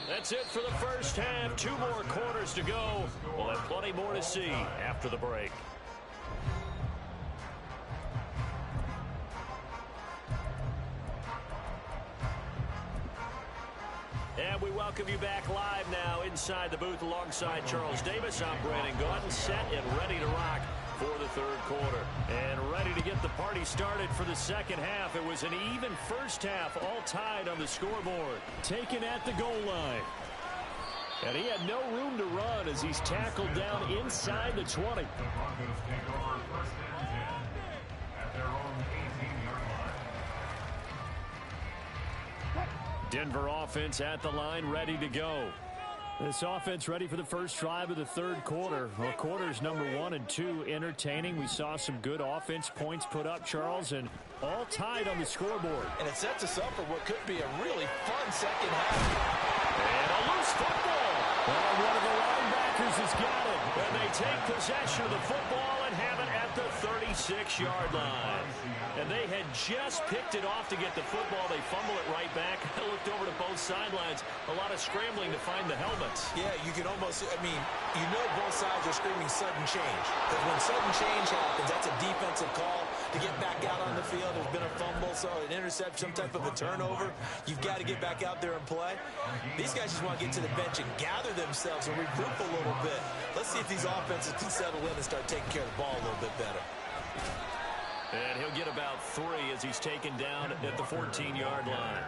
That's it for the first half. 2 more quarters to go. We'll have plenty more to see after the break. And we welcome you back live now inside the booth alongside Charles Davis. I'm Brandon Gaudin, set and ready to rock for the third quarter. And ready to get the party started for the second half. It was an even first half, all tied on the scoreboard. Taken at the goal line. And he had no room to run as he's tackled down inside the 20. The Broncos take over first and 10 at their own 18-yard line. Denver offense at the line, ready to go. This offense ready for the first drive of the third quarter. Well, quarters number 1 and 2 entertaining. We saw some good offense points put up, Charles, and all tied on the scoreboard. And it sets us up for what could be a really fun second half. And a loose football. Well, one of the linebackers has got it. And they take possession of the football and have it at the 36-yard line. And they had just picked it off to get the football. They fumble it right back. I looked over to both sidelines. A lot of scrambling to find the helmets. Yeah, you can almost, you know both sides are screaming sudden change. Because when sudden change happens, that's a defensive call to get back out on the field. There's been a fumble, so an interception, some type of a turnover. You've got to get back out there and play. These guys just want to get to the bench and gather themselves and regroup a little bit. Let's see if these offenses can settle in and start taking care of the ball a little bit better. And he'll get about 3 as he's taken down at the 14-yard line.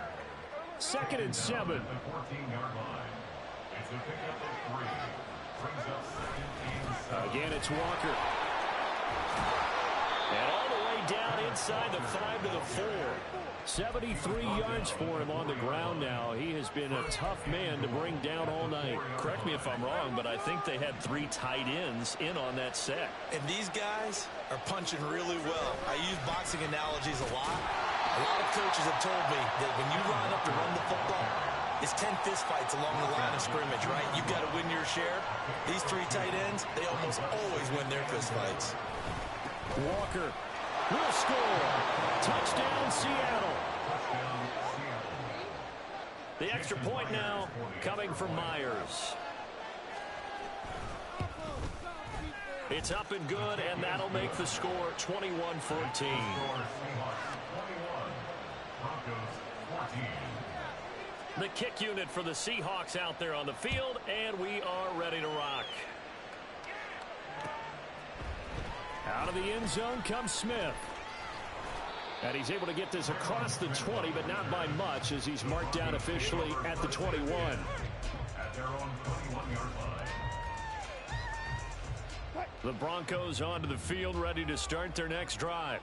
2nd and 7. At the 14-yard line. It's a pickup of 3. Brings up 2nd and 7. Again, it's Walker. And all the way down inside the 5 to the 4. 73 yards for him on the ground now. He has been a tough man to bring down all night. Correct me if I'm wrong, but I think they had 3 tight ends in on that set. And these guys are punching really well. I use boxing analogies a lot. A lot of coaches have told me that when you line up to run the football, it's 10 fistfights along the line of scrimmage, right? You've got to win your share. These 3 tight ends, they almost always win their fistfights. Walker will score. Touchdown, Seattle. The extra point now coming from Myers. It's up and good, and that'll make the score 21-14. The kick unit for the Seahawks out there on the field, and we are ready to rock. Out of the end zone comes Smith. And he's able to get this across the 20, but not by much as he's marked down officially at the 21. At their own 21-yard line. The Broncos onto the field, ready to start their next drive.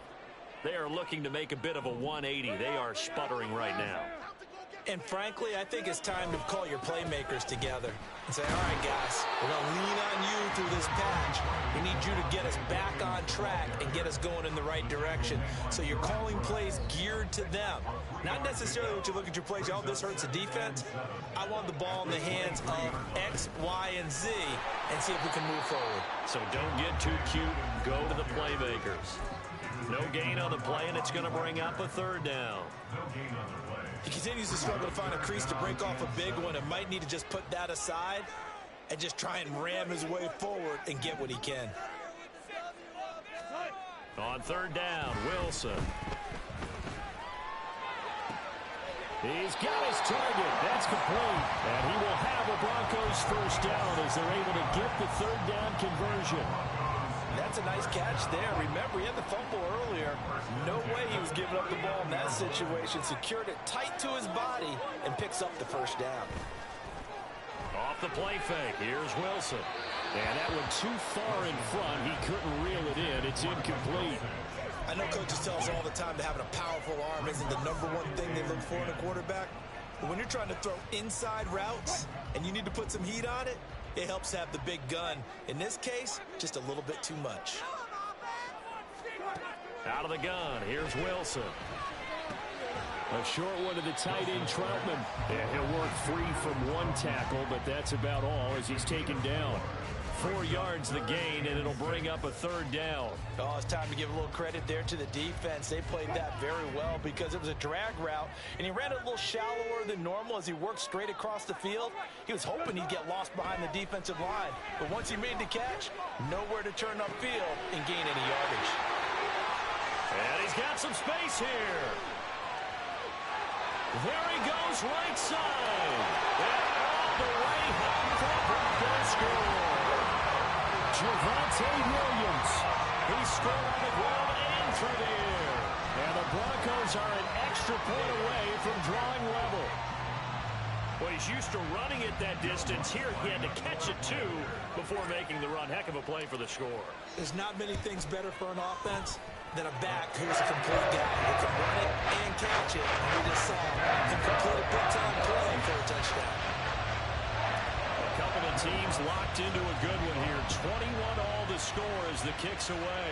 They are looking to make a bit of a 180. They are sputtering right now. And frankly, I think it's time to call your playmakers together and say, all right, guys, we're going to lean on you through this patch. We need you to get us back on track and get us going in the right direction. So you're calling plays geared to them. Not necessarily what you look at your plays, oh, this hurts the defense. I want the ball in the hands of X, Y, and Z and see if we can move forward. So don't get too cute. Go to the playmakers. No gain on the play, and it's going to bring up a 3rd down. No gain on the play. He continues to struggle to find a crease to break off a big one and might need to just put that aside and just try and ram his way forward and get what he can. On 3rd down, Wilson. He's got his target. That's complete. And he will have a Broncos first down as they're able to get the 3rd down conversion. That's a nice catch there. Remember, he had the fumble earlier. No way he was giving up the ball in that situation. Secured it tight to his body and picks up the first down. Off the play fake. Here's Wilson. And that one too far in front. He couldn't reel it in. It's incomplete. I know coaches tell us all the time that having a powerful arm isn't the #1 thing they look for in a quarterback. But when you're trying to throw inside routes and you need to put some heat on it, it helps have the big gun. In this case, just a little bit too much. Out of the gun, here's Wilson. A short one to the tight end, Troutman. Yeah, he'll work free from one tackle, but that's about all as he's taken down. 4 yards the gain, and it'll bring up a 3rd down. Oh, it's time to give a little credit there to the defense. They played that very well because it was a drag route, and he ran it a little shallower than normal as he worked straight across the field. He was hoping he'd get lost behind the defensive line, but once he made the catch, nowhere to turn upfield and gain any yardage. And he's got some space here. There he goes, right side. And all the way home for a Broncos score. Javonte Williams. He scored on the ground and through the air. And the Broncos are an extra point away from drawing level. Well, he's used to running it that distance. Here he had to catch it, too, before making the run. Heck of a play for the score. There's not many things better for an offense than a back who's a complete guy who can run it and catch it. And we just saw him complete a big-time play for a touchdown. A couple of teams locked into a good one here. 21-all the score as the kick's away.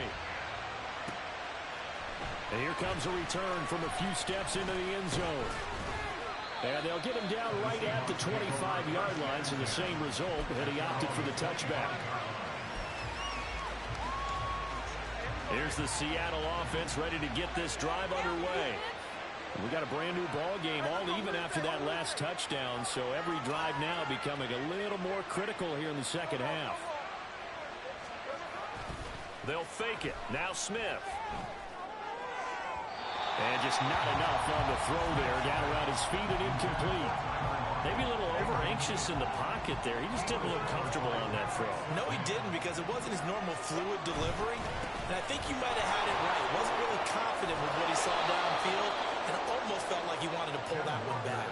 And here comes a return from a few steps into the end zone. And they'll get him down right at the 25-yard line, so the same result, and he opted for the touchback. Here's the Seattle offense ready to get this drive underway. We got a brand new ball game, all even after that last touchdown, so every drive now becoming a little more critical here in the second half. They'll fake it. Now Smith. And just not enough on the throw there, down around his feet and incomplete. Maybe a little over-anxious in the pocket there. He just didn't look comfortable on that throw. No, he didn't, because it wasn't his normal fluid delivery. And I think he might have had it right. Wasn't really confident with what he saw downfield, and it almost felt like he wanted to pull that one back.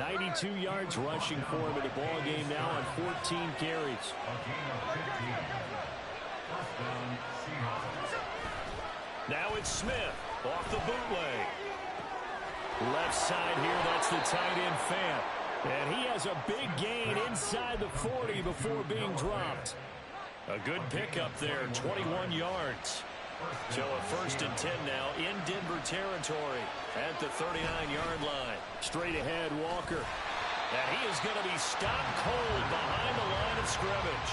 92 yards rushing for him in the ball game now on 14 carries. Now it's Smith off the bootleg. Left side here, that's the tight end Fant. And he has a big gain inside the 40 before being dropped. A good pickup there, 21 yards. So a 1st and 10 now in Denver territory at the 39-yard line. Straight ahead, Walker. And he is going to be stopped cold behind the line of scrimmage.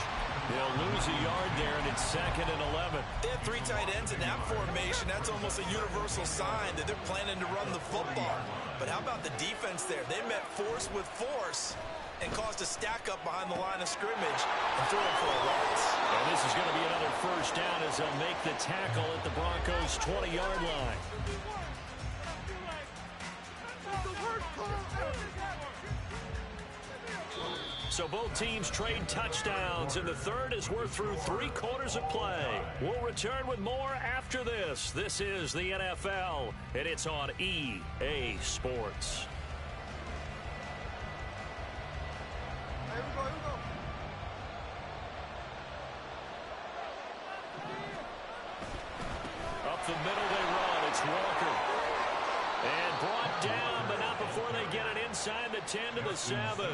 He'll lose a yard there, and it's 2nd and 11. They have 3 tight ends in that formation. That's almost a universal sign that they're planning to run the football. But how about the defense there? They met force with force and caused a stack up behind the line of scrimmage and threw it for a loss. And this is going to be another 1st down as they'll make the tackle at the Broncos' 20-yard line. So both teams trade touchdowns, and the 3rd as we're through 3 quarters of play. We'll return with more after this. This is the NFL, and it's on EA Sports. Up the middle they run. It's Walker. And brought down, but not before they get it inside the 10 to the 7.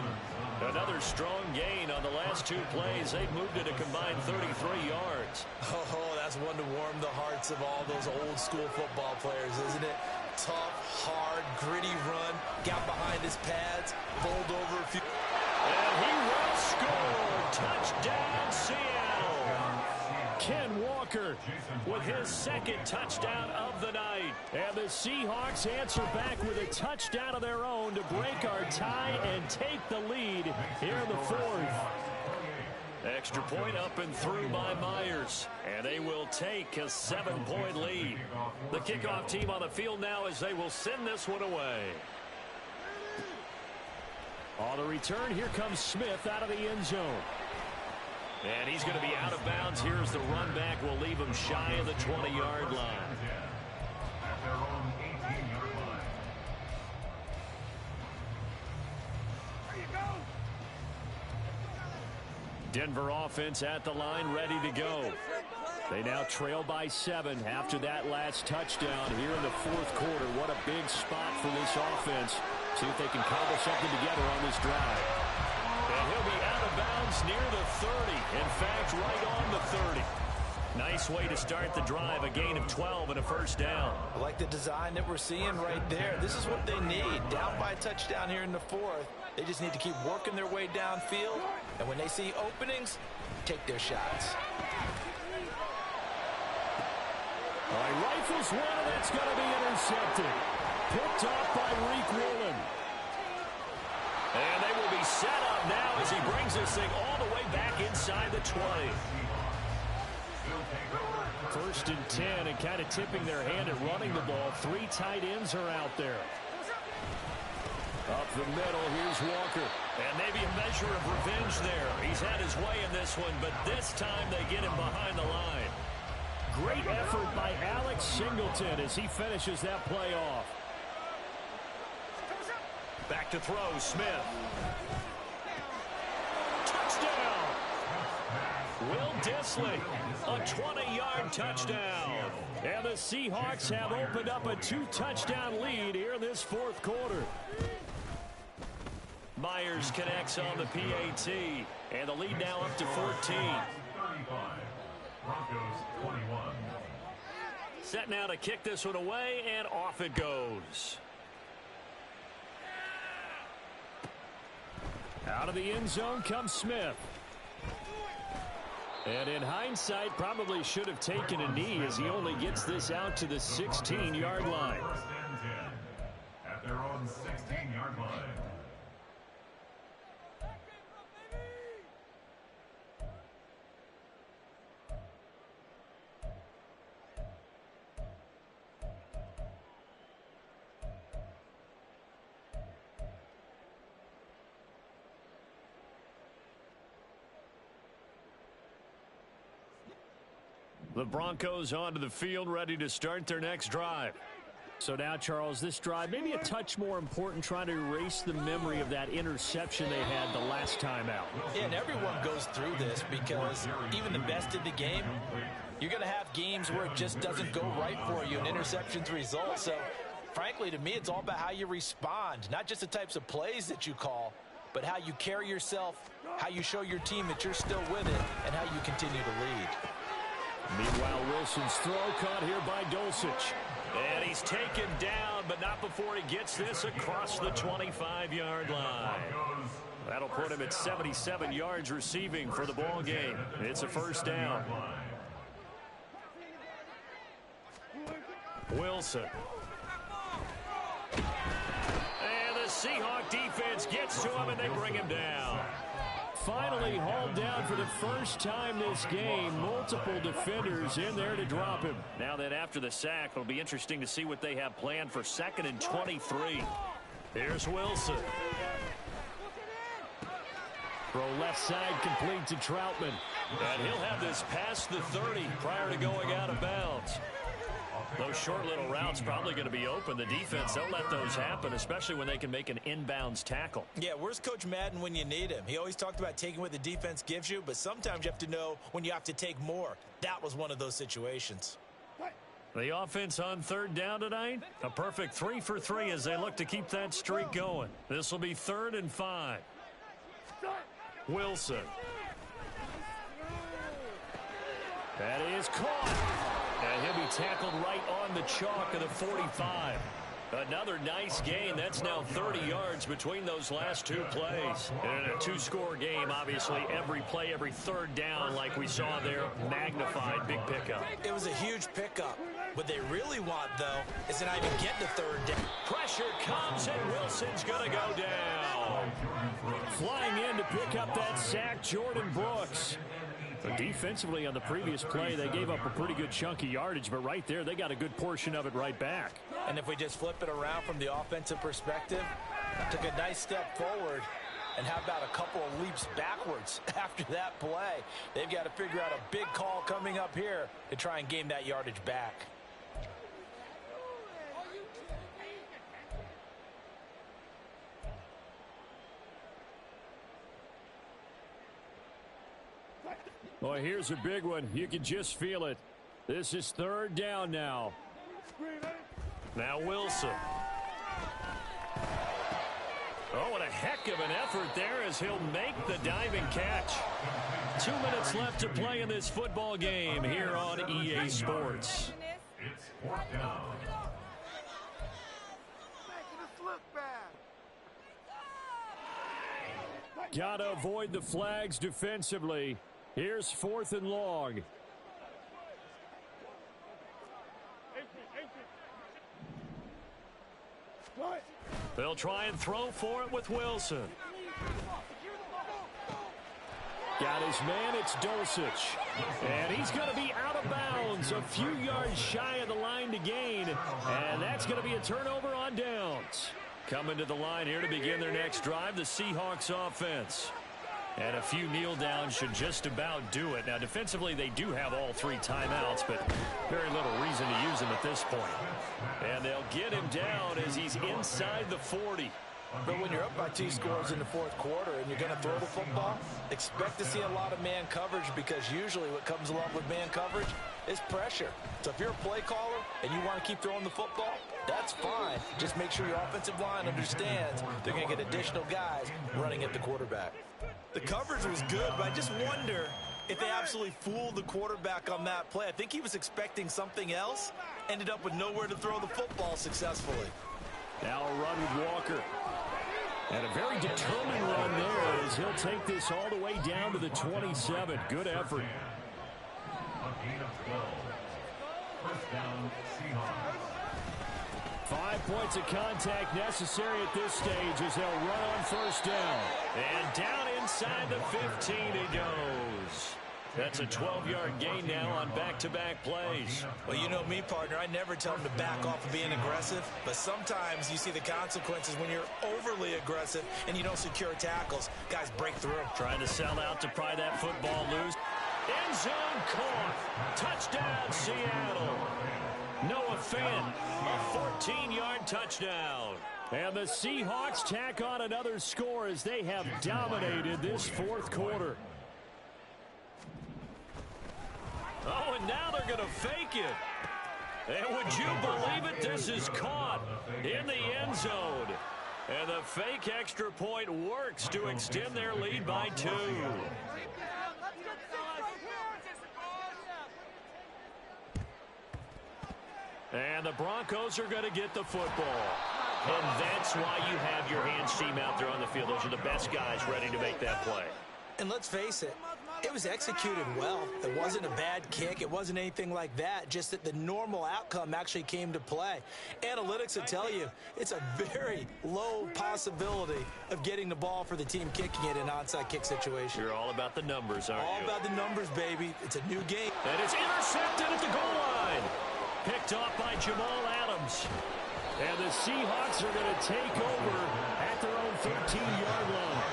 Another strong gain on the last 2 plays. They've moved it a combined 33 yards. Oh, that's one to warm the hearts of all those old-school football players, isn't it? Tough, hard, gritty run. Got behind his pads, bowled over a few. And he will score. Touchdown, Seattle. Ken Walker with his 2nd touchdown of the night. And the Seahawks answer back with a touchdown of their own to break our tie and take the lead here in the 4th. Extra point up and through by Myers. And they will take a 7-point lead. The kickoff team on the field now as they will send this one away. On the return, here comes Smith out of the end zone. And he's going to be out of bounds. Here's the run back. Will leave him shy of the 20-yard line. Denver offense at the line, ready to go. They now trail by 7 after that last touchdown here in the 4th quarter. What a big spot for this offense. See if they can cobble something together on this drive. And he'll be out of bounds near the 30. In fact, right on the 30. Nice way to start the drive, a gain of 12 and a first down. I like the design that we're seeing right there. This is what they need. Down by a touchdown here in the fourth. They just need to keep working their way downfield. And when they see openings, take their shots. All right, rifles one, and that's going to be intercepted. Picked off by Whoopin. And they will be set up now as he brings this thing all the way back inside the 20. First and 10, and kind of tipping their hand at running the ball. 3 tight ends are out there. Up the middle, here's Walker. And maybe a measure of revenge there. He's had his way in this one, but this time they get him behind the line. Great effort by Alex Singleton as he finishes that play off. Back to throw, Smith. Touchdown! Will Dissly, a 20-yard touchdown. And the Seahawks have opened up a 2-touchdown lead here in this fourth quarter. Myers connects on the PAT, and the lead now up to 14. 35. Broncos 21. Set now to kick this one away, and off it goes. Out of the end zone comes Smith. And in hindsight, probably should have taken a knee as he only gets this out to the 16-yard line. First and 10 at their own 16-yard line. The Broncos onto the field, ready to start their next drive. So now, Charles, this drive maybe a touch more important, trying to erase the memory of that interception they had the last time out. Yeah, and everyone goes through this because even the best in the game, you're going to have games where it just doesn't go right for you and interceptions result. So, frankly, to me, it's all about how you respond, not just the types of plays that you call, but how you carry yourself, how you show your team that you're still with it, and how you continue to lead. Meanwhile, Wilson's throw caught here by Dulcich. And he's taken down, but not before he gets this across the 25-yard line. That'll put him at 77 yards receiving for the ball game. It's a first down. Wilson. And the Seahawk defense gets to him, and they bring him down. Finally hauled down for the first time this game. Multiple defenders in there to drop him. Now that after the sack, it'll be interesting to see what they have planned for 2nd and 23. Here's Wilson. Throw left side complete to Troutman. And he'll have this past the 30 prior to going out of bounds. Those short little routes probably going to be open. The defense, they'll let those happen, especially when they can make an inbounds tackle. Yeah, where's Coach Madden when you need him? He always talked about taking what the defense gives you, but sometimes you have to know when you have to take more. That was one of those situations. The offense on 3rd down tonight, a perfect 3 for 3 as they look to keep that streak going. This will be 3rd and 5. Wilson. That is caught. And he'll be tackled right on the chalk of the 45. Another nice gain. That's now 30 yards between those last 2 plays. And in a 2-score game, obviously, every play, every 3rd down, like we saw there, magnified. Big pickup. It was a huge pickup. What they really want, though, is to not even get to 3rd down. Pressure comes, and Wilson's going to go down. Flying in to pick up that sack, Jordan Brooks. But defensively on the previous play, they gave up a pretty good chunk of yardage, but right there, they got a good portion of it right back. And if we just flip it around from the offensive perspective, took a nice step forward, and how about a couple of leaps backwards after that play? They've got to figure out a big call coming up here to try and gain that yardage back. Well, here's a big one. You can just feel it. This is 3rd down now. Now Wilson. Oh, and a heck of an effort there as he'll make the diving catch. 2 minutes left to play in this football game here on EA Sports. It's fourth down. Making us look bad. Gotta avoid the flags defensively. Here's 4th and long. They'll try and throw for it with Wilson. Got his man, it's Dulcich. And he's going to be out of bounds, a few yards shy of the line to gain. And that's going to be a turnover on downs. Coming to the line here to begin their next drive, the Seahawks offense. And a few kneel downs should just about do it. Now, defensively, they do have all 3 timeouts, but very little reason to use them at this point. And they'll get him down as he's inside the 40. But when you're up by 2 scores in the 4th quarter and you're going to throw the football, expect to see a lot of man coverage, because usually what comes along with man coverage is pressure. So if you're a play caller and you want to keep throwing the football, that's fine. Just make sure your offensive line understands they're going to get additional guys running at the quarterback. The coverage was good, but I just wonder if they absolutely fooled the quarterback on that play. I think he was expecting something else, ended up with nowhere to throw the football successfully. Now a run with Walker. And a very determined run there as he'll take this all the way down to the 27. Good effort. A gain of 12. First down, Seahawks. 5 points of contact necessary at this stage as they'll run on first down. And down inside the 15 he goes. That's a 12-yard gain now on back-to-back plays. Well, you know me, partner. I never tell them to back off of being aggressive, but sometimes you see the consequences when you're overly aggressive and you don't secure tackles. Guys break through. Trying to sell out to pry that football loose. End zone caught. Touchdown, Seattle. Noah Fant, a 14-yard touchdown. And the Seahawks tack on another score as they have dominated this 4th quarter. Oh, and now they're going to fake it. And would you believe it? This is caught in the end zone. And the fake extra point works to extend their lead by 2. And the Broncos are going to get the football. And that's why you have your hands team out there on the field. Those are the best guys ready to make that play. And let's face it, it was executed well. It wasn't a bad kick. It wasn't anything like that. Just that the normal outcome actually came to play. Analytics will tell you it's a very low possibility of getting the ball for the team kicking it in an onside kick situation. You're all about the numbers, aren't you? All about the numbers, baby. It's a new game. And it's intercepted at the goal line. Picked off by Jamal Adams. And the Seahawks are going to take over at their own 13-yard line.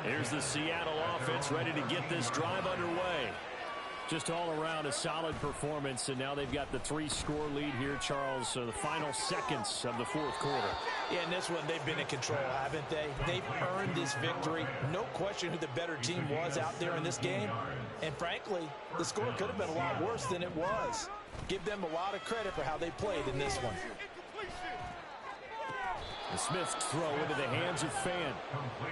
Here's the Seattle offense ready to get this drive underway. Just all around a solid performance, and now they've got the 3-score lead here, Charles. So the final seconds of the 4th quarter. Yeah, in this one, they've been in control, haven't they? They've earned this victory. No question who the better team was out there in this game. And frankly, the score could have been a lot worse than it was. Give them a lot of credit for how they played in this one. The Smith throw into the hands of Fant.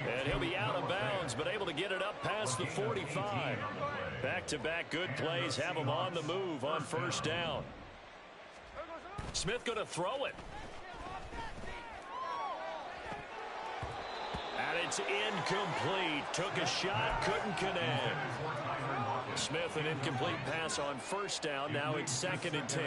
And he'll be out of bounds, but able to get it up past the 45. Back-to-back good plays have him on the move on first down. Smith going to throw it. And it's incomplete. Took a shot, couldn't connect. Smith, an incomplete pass on first down. Now it's 2nd and 10.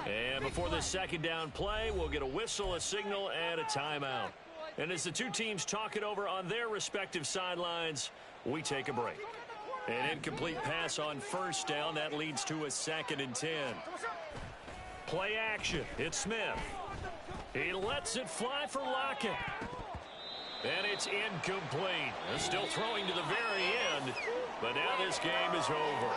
And before this 2nd down play, we'll get a whistle, a signal, and a timeout. And as the two teams talk it over on their respective sidelines, we take a break. An incomplete pass on first down. That leads to a 2nd and 10. Play action. It's Smith. He lets it fly for Lockett. And it's incomplete. They're still throwing to the very end, but now this game is over.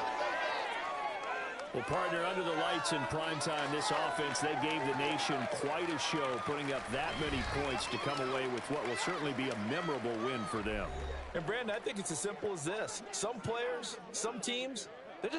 Well, partner, under the lights in primetime, this offense, they gave the nation quite a show, putting up that many points to come away with what will certainly be a memorable win for them. And, Brandon, I think it's as simple as this. Some players, some teams,